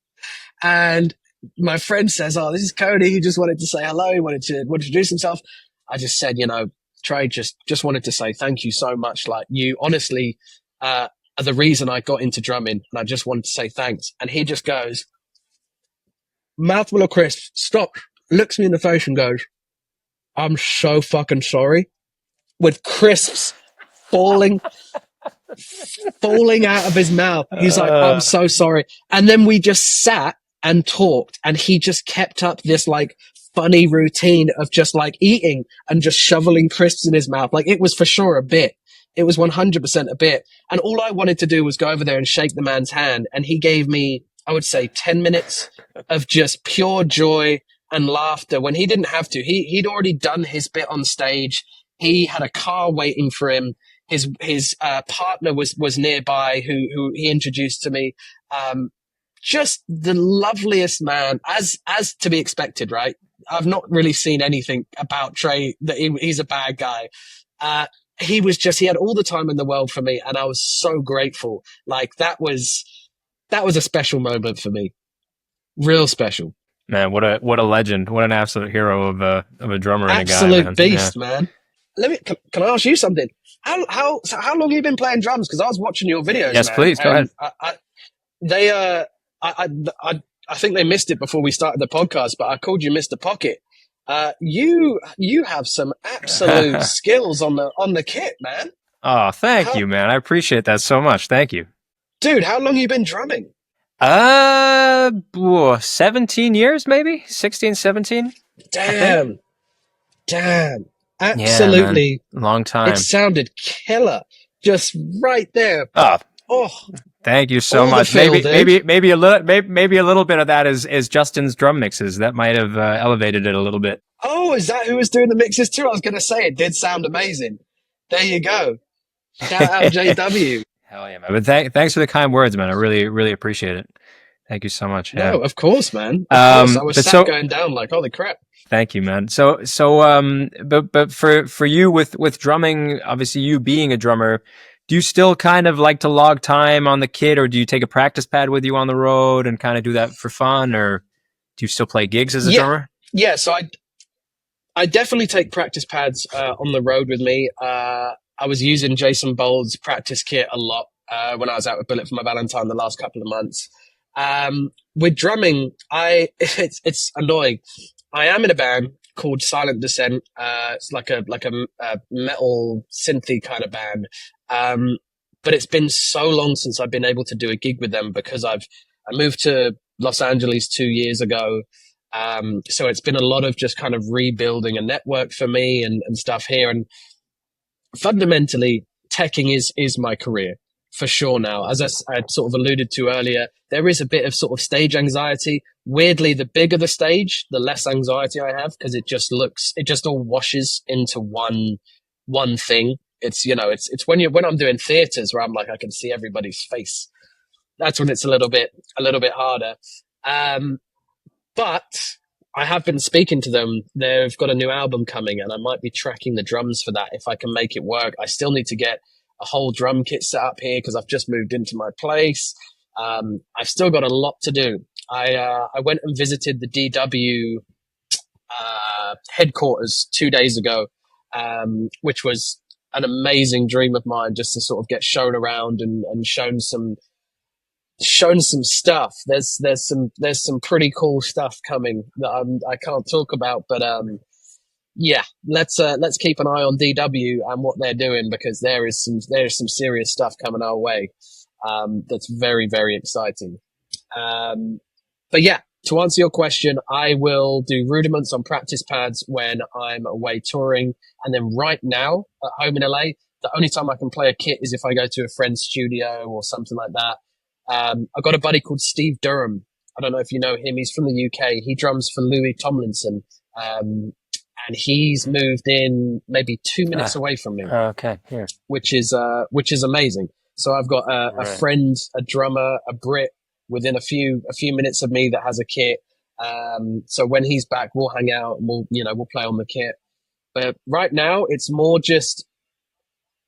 And my friend says, oh, this is Kodi. He just wanted to say hello. He wanted to introduce himself. I just said, Trey just wanted to say thank you so much. You honestly are the reason I got into drumming. And I just wanted to say thanks. And he just goes, mouthful of crisps, stops, looks me in the face and goes, I'm so fucking sorry. With crisps falling out of his mouth. He's like, I'm so sorry. And then we just sat and talked, and he just kept up this funny routine of just eating and just shoveling crisps in his mouth. It was for sure a bit. It was 100% a bit. And all I wanted to do was go over there and shake the man's hand. And he gave me, I would say, 10 minutes of just pure joy and laughter when he didn't have to. He'd already done his bit on stage. He had a car waiting for him. His partner was nearby who he introduced to me. Just the loveliest man, as to be expected, right? I've not really seen anything about Trey that he's a bad guy. He had all the time in the world for me, and I was so grateful. That was a special moment for me. Real special. Man, what a legend. What an absolute hero of a drummer and a guy. Absolute beast, man. Can I ask you something? How long have you been playing drums? Because I was watching your videos, Yes, man, please go ahead. and they I think they missed it before we started the podcast, but I called you Mr. Pocket. You have some absolute skills on the kit, man. Oh, thank How you, man. I appreciate that so much. Thank you. Dude, how long have you been drumming? 17 years, maybe 16, 17, I think. Damn, damn, Yeah, man. absolutely. Long It time. sounded killer, just right there. Oh, Oh, thank you so all the much. feel, dude. Maybe a little, maybe a little bit of that is Justin's drum mixes. That might have elevated it a little bit. Oh, is that who was doing the mixes too? I was going to say it did sound amazing. There you go. Shout out JW. Hell yeah, man. But thanks for the kind words, man. I really, really appreciate it. Thank you so much. Yeah. No, of course, man. Of course. I was But sat going down like, holy crap. thank you, man. But for you with drumming, obviously you being a drummer, do you still kind of like to log time on the kit, or do you take a practice pad with you on the road and kind of do that for fun, or do you still play gigs as a drummer? Yeah. So I definitely take practice pads on the road with me. I was using Jason Bold's practice kit a lot when I was out with Bullet for my Valentine the last couple of months. With drumming, it's annoying. I am in a band called Silent Descent. It's like a metal synthy kind of band. But it's been so long since I've been able to do a gig with them because I moved to Los Angeles 2 years ago. So it's been a lot of just kind of rebuilding a network for me and stuff here. And fundamentally, teching is my career for sure now. As I sort of alluded to earlier, there is a bit of sort of stage anxiety. Weirdly, the bigger the stage, the less anxiety I have because it just all washes into one thing. It's, it's when I'm doing theaters where I'm like, I can see everybody's face. That's when it's a little bit harder. But I have been speaking to them. They've got a new album coming and I might be tracking the drums for that if I can make it work. I still need to get a whole drum kit set up here because I've just moved into my place. I've still got a lot to do. I went and visited the DW headquarters 2 days ago, which was an amazing dream of mine just to sort of get shown around and shown some stuff. There's some pretty cool stuff coming that I can't talk about, but yeah, let's keep an eye on DW and what they're doing because there is some serious stuff coming our way. That's very, very exciting. But yeah, to answer your question, I will do rudiments on practice pads when I'm away touring. And then right now at home in LA, the only time I can play a kit is if I go to a friend's studio or something like that. I've got a buddy called Steve Durham. I don't know if you know him. He's from the UK. He drums for Louis Tomlinson. And he's moved in maybe 2 minutes away from me. Okay. Here. Which is amazing. So I've got a friend, a drummer, a Brit within a few minutes of me that has a kit. So when he's back, we'll hang out and we'll play on the kit. But right now it's more just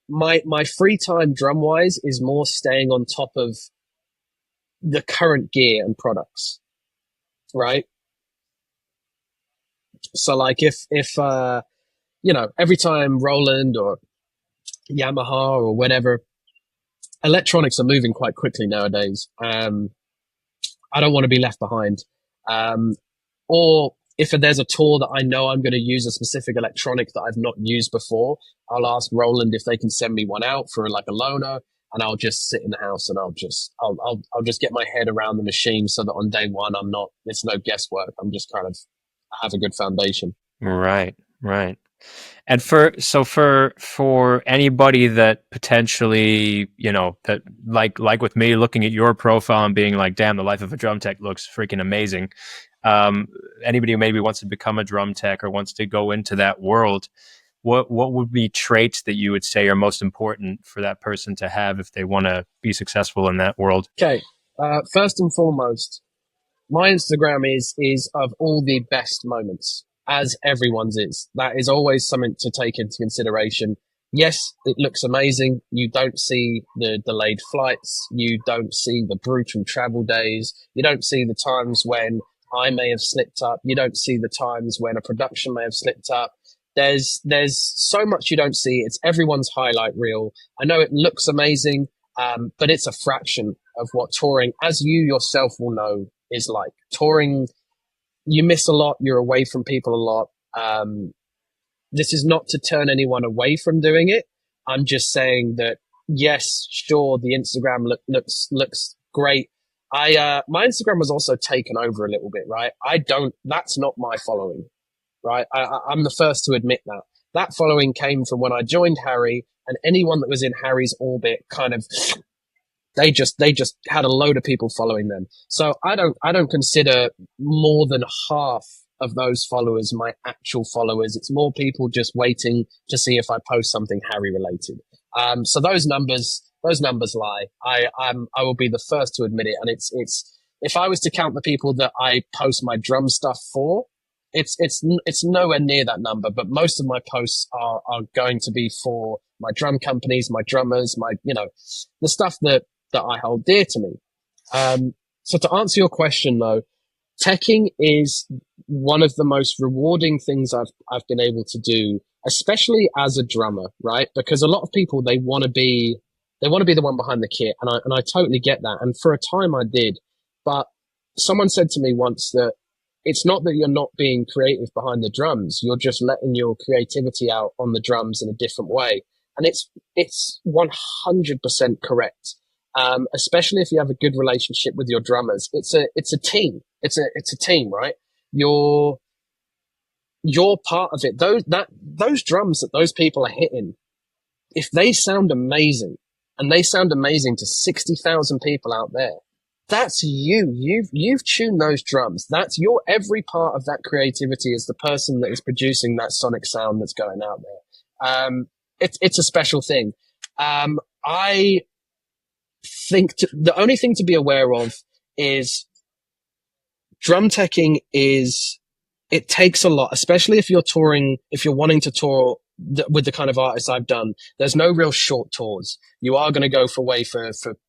my free time drum wise is more staying on top of the current gear and products. Right. So like if every time Roland or Yamaha or whatever, electronics are moving quite quickly nowadays. I don't want to be left behind. Or if there's a tour that I know I'm going to use a specific electronic that I've not used before, I'll ask Roland if they can send me one out for like a loaner, and I'll just sit in the house and I'll just get my head around the machine so that on day one it's no guesswork. I'm just kind of, I have a good foundation. Right. And for anybody that potentially, that like with me looking at your profile and being like, damn, the life of a drum tech looks freaking amazing. Anybody who maybe wants to become a drum tech or wants to go into that world, what would be traits that you would say are most important for that person to have if they want to be successful in that world? Okay. First and foremost, my Instagram is of all the best moments, as everyone's is. That is always something to take into consideration. Yes, it looks amazing. You don't see the delayed flights. You don't see the brutal travel days. You don't see the times when I may have slipped up. You don't see the times when a production may have slipped up. There's so much you don't see. It's everyone's highlight reel. I know it looks amazing, but it's a fraction of what touring, as you yourself will know, is like. Touring, you miss a lot. You're away from people a lot. This is not to turn anyone away from doing it. I'm just saying that, yes, sure, the Instagram looks great. My Instagram was also taken over a little bit, right? That's not my following, right? I'm the first to admit that. That following came from when I joined Harry, and anyone that was in Harry's orbit kind of, they just had a load of people following them. So I don't consider more than half of those followers my actual followers. It's more people just waiting to see if I post something Harry related. So those numbers lie. I will be the first to admit it. And it's if I was to count the people that I post my drum stuff for, it's nowhere near that number. But most of my posts are going to be for my drum companies, my drummers, the stuff that I hold dear to me. So to answer your question though, teching is one of the most rewarding things I've been able to do, especially as a drummer, right? Because a lot of people, they want to be the one behind the kit. And I totally get that. And for a time I did, but someone said to me once that it's not that you're not being creative behind the drums. You're just letting your creativity out on the drums in a different way. And it's 100% correct. Especially if you have a good relationship with your drummers. It's a team. It's a team, right? You're part of it. Those drums that those people are hitting, if they sound amazing, and they sound amazing to 60,000 people out there, that's you. You've tuned those drums. That's your every part of that creativity is the person that is producing that sonic sound that's going out there. It's a special thing. I think the only thing to be aware of is drum teching it takes a lot, especially if you're touring, if you're wanting to tour with the kind of artists I've done. There's no real short tours. You are going to go for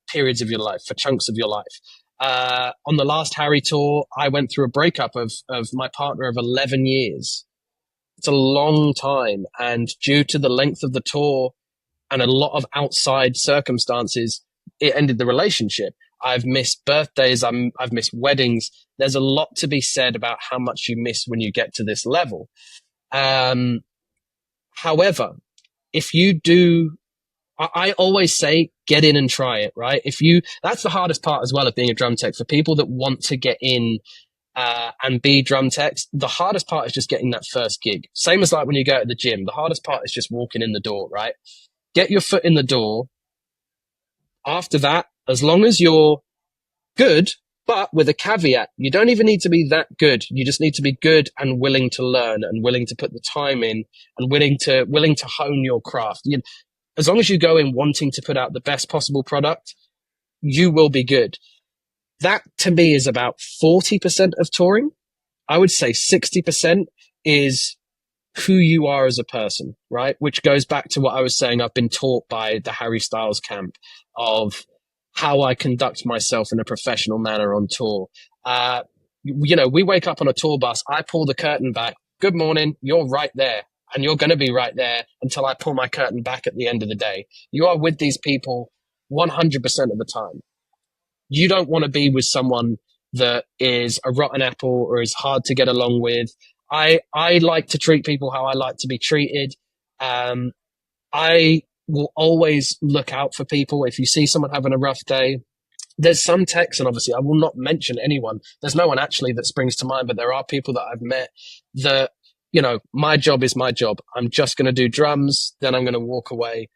periods of your life, for chunks of your life. On the last Harry tour, I went through a breakup of my partner of 11 years. It's a long time. And due to the length of the tour and a lot of outside circumstances, it ended the relationship. I've missed birthdays. I've missed weddings. There's a lot to be said about how much you miss when you get to this level. However, if you do, I always say, get in and try it, right? That's the hardest part as well of being a drum tech. For people that want to get in, and be drum techs, the hardest part is just getting that first gig. Same as like when you go to the gym. The hardest part is just walking in the door, right? Get your foot in the door. After that, as long as you're good, but with a caveat, you don't even need to be that good. You just need to be good and willing to learn and willing to put the time in and willing to hone your craft. As long as you go in wanting to put out the best possible product, you will be good. That to me is about 40% of touring. I would say 60% is who you are as a person, right? Which goes back to what I was saying. I've been taught by the Harry Styles camp of how I conduct myself in a professional manner on tour. We wake up on a tour bus. I pull the curtain back. Good morning. You're right there. And you're going to be right there until I pull my curtain back at the end of the day. You are with these people 100% of the time. You don't want to be with someone that is a rotten apple or is hard to get along with. I like to treat people how I like to be treated. I will always look out for people. If you see someone having a rough day, there's some techs, and obviously I will not mention anyone. There's no one actually that springs to mind, but there are people that I've met that, my job is my job. I'm just going to do drums, then I'm going to walk away.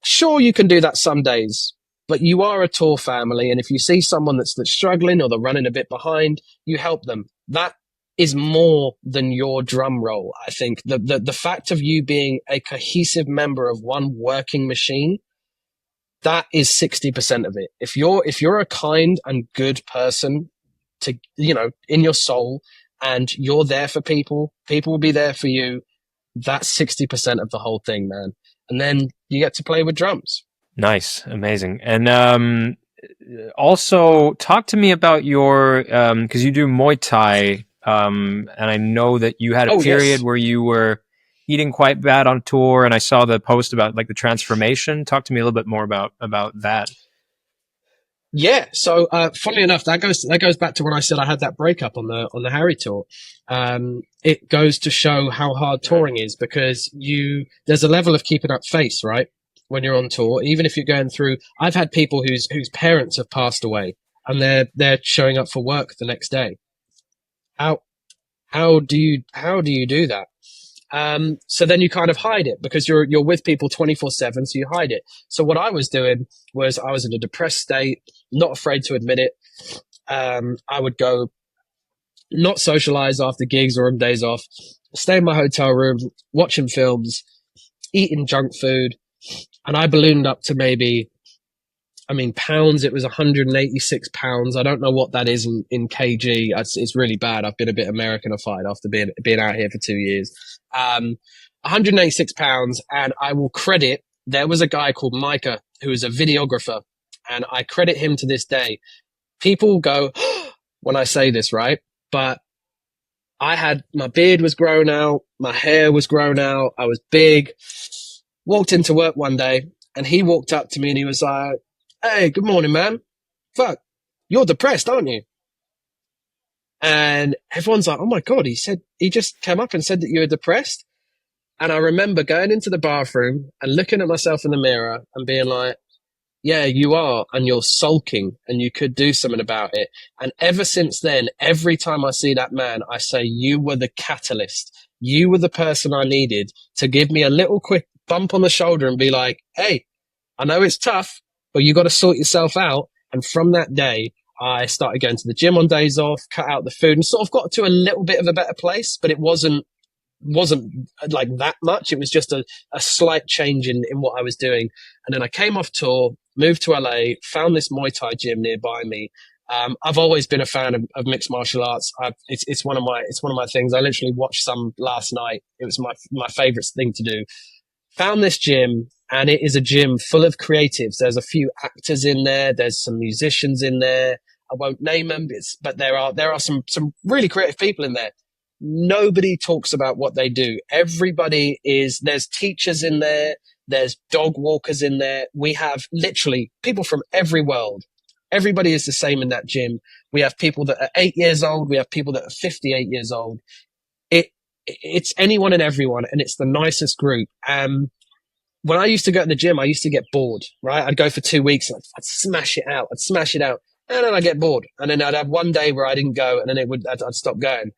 Sure, you can do that some days, but you are a tour family. And if you see someone that's struggling or they're running a bit behind, you help them. That is more than your drum roll. I think the fact of you being a cohesive member of one working machine, that is 60% of it. If you're a kind and good person to, in your soul, and you're there for people will be there for you. That's 60% of the whole thing, man. And then you get to play with drums. Nice. Amazing. And also talk to me about your, because you do Muay Thai And I know that you had a Oh, period yes. where you were eating quite bad on tour, and I saw the post about like the transformation. Talk to me a little bit more about that. Yeah. So, funnily enough, that goes back to when I said I had that breakup on the Harry tour. It goes to show how hard touring is, because there's a level of keeping up face, right? When you're on tour, even if you're going through, I've had people whose parents have passed away, and they're showing up for work the next day. How how do you do that? So then you kind of hide it, because you're with people 24/7, so you hide it. So what I was doing was, I was in a depressed state, not afraid to admit it. I would go, not socialize after gigs or on days off, stay in my hotel room, watching films, eating junk food, and I ballooned up to maybe, I mean, pounds, it was 186 pounds. I don't know what that is in kg. It's really bad. I've been a bit Americanified after being out here for 2 years. 186 pounds. And I will credit, there was a guy called Micah who was a videographer, and I credit him to this day. People go, when I say this, right? But my beard was grown out. My hair was grown out. I was big. Walked into work one day, and he walked up to me and he was like, "Hey, good morning, man. Fuck, you're depressed, aren't you?" And everyone's like, "Oh my God," he just came up and said that you were depressed. And I remember going into the bathroom and looking at myself in the mirror and being like, "Yeah, you are, and you're sulking, and you could do something about it." And ever since then, every time I see that man, I say, "You were the catalyst. You were the person I needed to give me a little quick bump on the shoulder and be like, hey, I know it's tough, but you got to sort yourself out." And from that day, I started going to the gym on days off, cut out the food, and sort of got to a little bit of a better place, but it wasn't like that much. It was just a slight change in what I was doing. And then I came off tour, moved to LA, found this Muay Thai gym nearby me. I've always been a fan of mixed martial arts. It's one of my things. I literally watched some last night. It was my favorite thing to do. Found this gym, and it is a gym full of creatives. There's a few actors in there. There's some musicians in there. I won't name them, but there are some really creative people in there. Nobody talks about what they do. There's teachers in there. There's dog walkers in there. We have literally people from every world. Everybody is the same in that gym. We have people that are 8 years old. We have people that are 58 years old. It's anyone and everyone, and it's the nicest group. When I used to go to the gym, I used to get bored, right? I'd go for 2 weeks, and I'd smash it out. And then I'd get bored. And then I'd have one day where I didn't go, and then I'd stop going.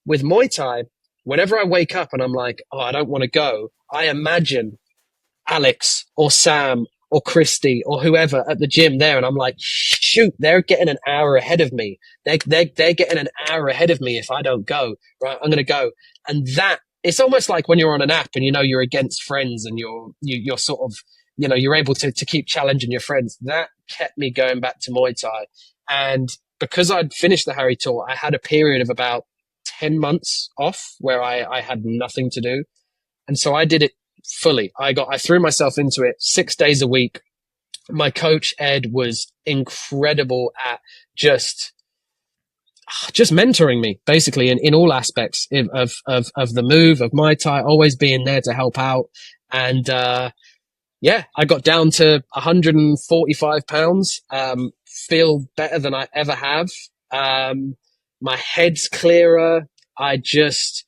With Muay Thai, whenever I wake up and I'm like, oh, I don't want to go, I imagine Alex or Sam or Christy or whoever at the gym there, and I'm like, shoot, they're getting an hour ahead of me. They're getting an hour ahead of me if I don't go. Right, I'm going to go. And that, it's almost like when you're on an app and you know you're against friends, and you're sort of, you're able to keep challenging your friends. That kept me going back to Muay Thai. And because I'd finished the Harry tour, I had a period of about 10 months off where I had nothing to do. And so I did it fully. I threw myself into it 6 days a week. My coach, Ed, was incredible at just mentoring me, basically, in all aspects of the move, of Muay Thai, always being there to help out. And, I got down to 145 pounds, feel better than I ever have. My head's clearer. I just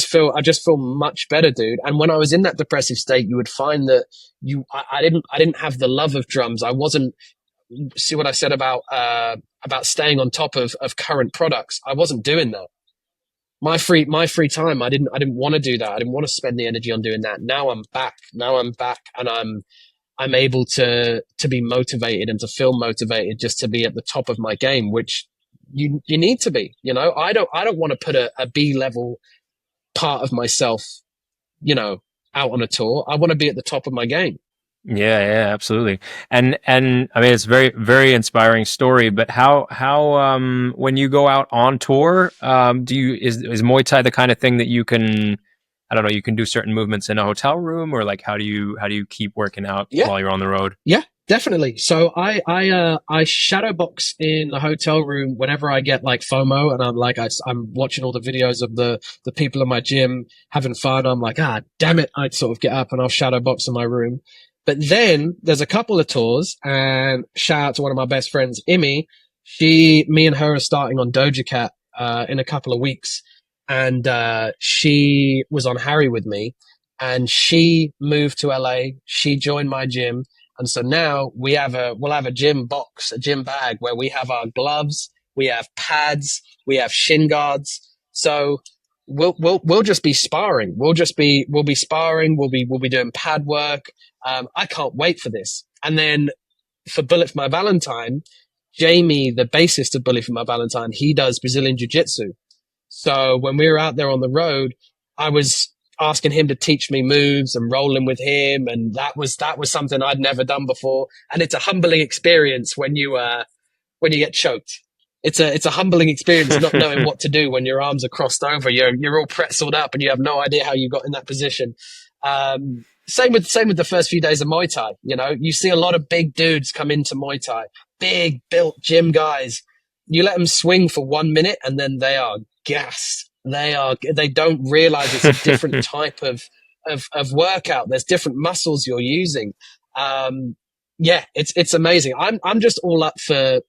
feel much better, dude. And when I was in that depressive state, you would find that I didn't have the love of drums. I wasn't, see what I said about staying on top of current products. I wasn't doing that. My free time, I didn't want to do that. I didn't want to spend the energy on doing that. Now I'm back, and I'm able to be motivated and to feel motivated just to be at the top of my game, which you need to be. I don't want to put a B level part of myself, out on a tour. I want to be at the top of my game. Yeah, absolutely. And I mean, it's a very, very inspiring story, but how when you go out on tour, is Muay Thai the kind of thing that you can, I don't know, you can do certain movements in a hotel room, or like how do you keep working out while you're on the road? Yeah. Definitely. So I shadow box in the hotel room whenever I get like FOMO and I'm like I'm watching all the videos of the people in my gym having fun. I'm like, damn it! I'd sort of get up and I'll shadow box in my room. But then there's a couple of tours, and shout out to one of my best friends, Imi. Me and her are starting on Doja Cat in a couple of weeks, and she was on Harry with me, and she moved to LA. She joined my gym, and so now we'll have a gym box, a gym bag where we have our gloves, we have pads, we have shin guards. So we'll just be sparring. We'll be sparring. We'll be doing pad work. I can't wait for this. And then for Bullet for My Valentine, Jamie, the bassist of Bullet for My Valentine, he does Brazilian Jiu Jitsu. So when we were out there on the road, I was asking him to teach me moves and rolling with him, and that was something I'd never done before. And it's a humbling experience when you get choked. It's a humbling experience not knowing what to do when your arms are crossed over. You're all pretzeled up and you have no idea how you got in that position. Same with the first few days of Muay Thai. You know, you see a lot of big dudes come into Muay Thai, big built gym guys. You let them swing for 1 minute and then they are gassed. They don't realize it's a different type of workout. There's different muscles you're using. Yeah, it's amazing. I'm just all up for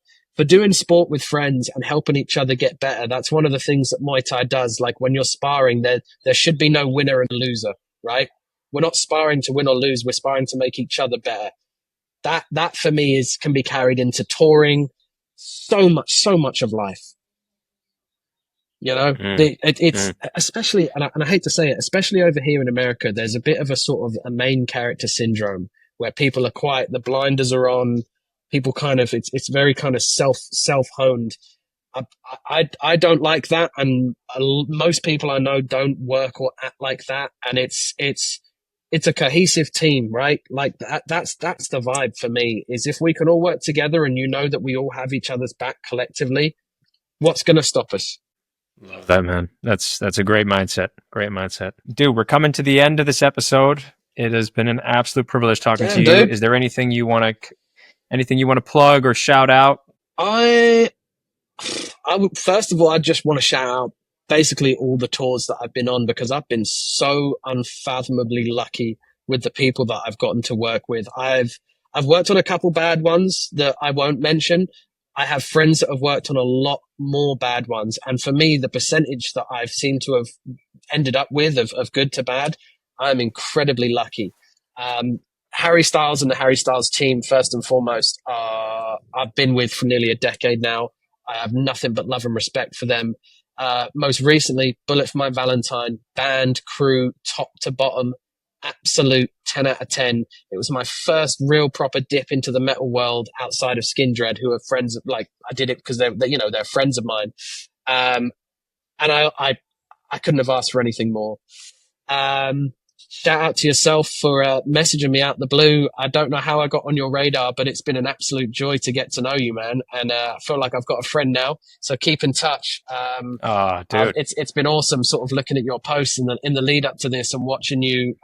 doing sport with friends and helping each other get better. That's one of the things that Muay Thai does. Like when you're sparring, there should be no winner and loser, right? We're not sparring to win or lose. We're sparring to make each other better. That for me can be carried into touring, so much of life. You know, it's especially, and I hate to say it, especially over here in America, there's a bit of a sort of a main character syndrome where people are quiet, the blinders are on, people kind of, it's very kind of self-honed. I don't like that. And most people I know don't work or act like that. And it's a cohesive team, right? Like that's the vibe for me, is if we can all work together and you know that we all have each other's back collectively, what's going to stop us? Love that, man. That's a great mindset. Great mindset. Dude, we're coming to the end of this episode. It has been an absolute privilege talking to you. Dude. Is there anything you want to plug or shout out? I would, first of all, I just want to shout out basically all the tours that I've been on, because I've been so unfathomably lucky with the people that I've gotten to work with. I've worked on a couple bad ones that I won't mention. I have friends that have worked on a lot more bad ones. And for me, the percentage that I've seemed to have ended up with of good to bad, I'm incredibly lucky. Harry Styles and the Harry Styles team, first and foremost, I've been with for nearly a decade now. I have nothing but love and respect for them. Most recently, Bullet for My Valentine, band, crew, top to bottom, absolute 10 out of 10. It was my first real proper dip into the metal world outside of Skin Dread, who are friends of, like, I did it because they're friends of mine. And I couldn't have asked for anything more. Shout out to yourself for messaging me out the blue. I don't know how I got on your radar, but it's been an absolute joy to get to know you, man. And I feel like I've got a friend now, so keep in touch. Dude, it's been awesome, sort of looking at your posts in the lead up to this and watching you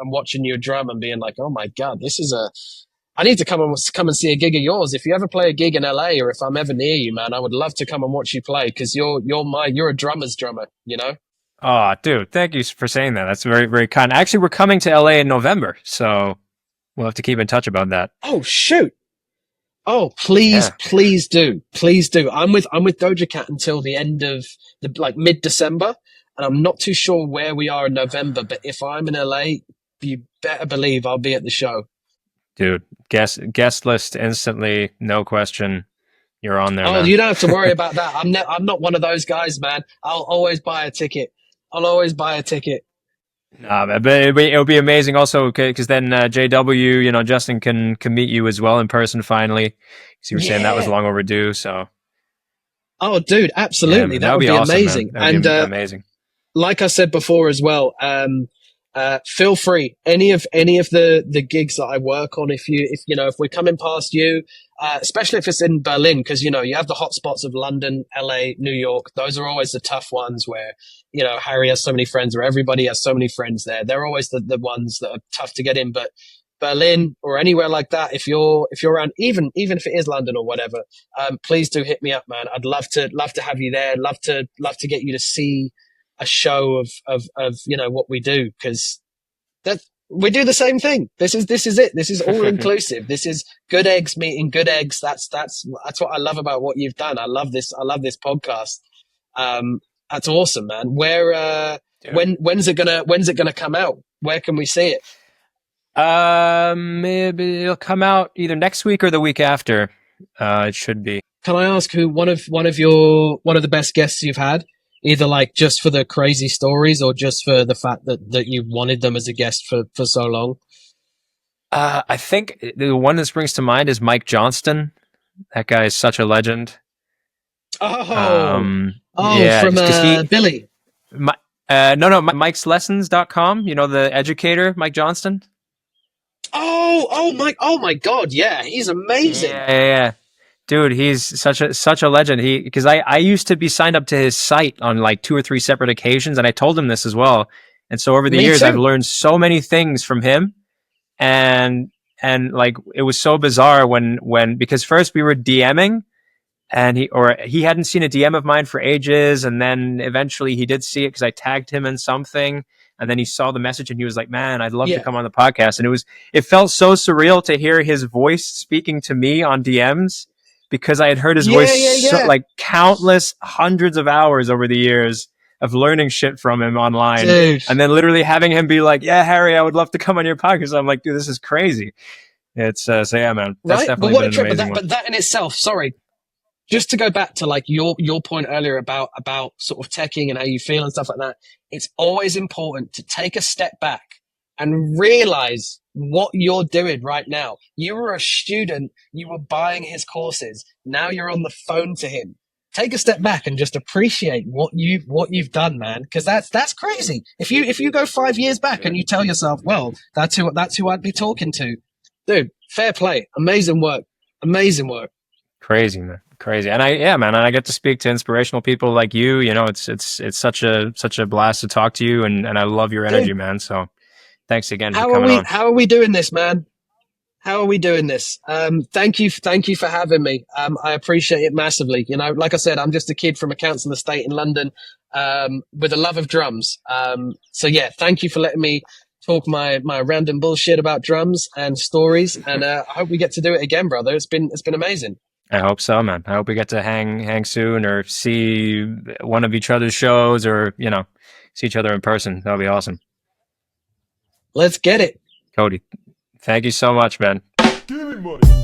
drum and being like, oh my god, I need to come and see a gig of yours. If you ever play a gig in LA, or if I'm ever near you, man, I would love to come and watch you play, because you're a drummer's drummer, you know. Oh, dude, thank you for saying that. That's very, very kind. Actually, we're coming to LA in November, so we'll have to keep in touch about that. Oh, shoot. Oh, please do. Please do. I'm with Doja Cat until the end of mid-December, and I'm not too sure where we are in November, but if I'm in LA, you better believe I'll be at the show. Dude, guest list instantly, no question. You're on there. Oh, man. You don't have to worry about that. I'm not one of those guys, man. I'll always buy a ticket. Nah, but it'll be amazing also, because then JW, Justin can meet you as well in person finally. Because you were saying that was long overdue. So. Oh, dude, absolutely, that would be awesome, amazing. And amazing. Like I said before as well, feel free, any of the gigs that I work on. If we're coming past you, especially if it's in Berlin, because you have the hot spots of London, LA, New York. Those are always the tough ones where Harry has so many friends, or everybody has so many friends there. They're always the ones that are tough to get in. But Berlin or anywhere like that, if you're around, even if it is London or whatever, please do hit me up, man. I'd love to have you there. Love to get you to see a show of what we do, because that we do the same thing. This is it. This is all inclusive. This is good eggs meeting good eggs. That's what I love about what you've done. I love this podcast. That's awesome, man. Where when's it gonna come out? Where can we see it? Maybe it'll come out either next week or the week after. It should be. Can I ask who one of the best guests you've had? Either like just for the crazy stories or just for the fact that you wanted them as a guest for so long? I think the one that springs to mind is Mike Johnston. That guy is such a legend. From Billy. No, Mike'sLessons.com. You know, the educator, Mike Johnston. Mike! Oh my God! Yeah, he's amazing. Yeah. Dude, he's such a legend. Because I used to be signed up to his site on like 2 or 3 separate occasions, and I told him this as well. And so over the years, I've learned so many things from him, and like it was so bizarre when because first we were DMing, and he hadn't seen a DM of mine for ages, and then eventually he did see it because I tagged him in something, and then he saw the message and he was like, "Man, I'd love to come on the podcast." And it felt so surreal to hear his voice speaking to me on DMs, because I had heard his voice so, like countless hundreds of hours over the years of learning shit from him online. Dude. And then literally having him be like, "Yeah, Harry, I would love to come on your podcast." I'm like, dude, this is crazy. It's so yeah, man. That's definitely been an amazing one. But that in itself, sorry, just to go back to like your point earlier about sort of teching and how you feel and stuff like that, it's always important to take a step back and realize what you're doing right now. You were a student, you were buying his courses. Now you're on the phone to him. Take a step back and just appreciate what you've done, man. Because that's crazy. If you go 5 years back and you tell yourself, well, that's who I'd be talking to, dude. Fair play, amazing work. Crazy, man. Crazy. And I get to speak to inspirational people like you. You know, it's such a blast to talk to you, and I love your energy, man. So thanks again for coming on. How are we doing this, man? How are we doing this? Thank you for having me. I appreciate it massively. You know, like I said, I'm just a kid from a council estate in London, with a love of drums. So yeah, thank you for letting me talk my random bullshit about drums and stories. And I hope we get to do it again, brother. It's been amazing. I hope so, man. I hope we get to hang soon, or see one of each other's shows, or, you know, see each other in person. That'll be awesome. Let's get it. Kodi, thank you so much, man. Give me money.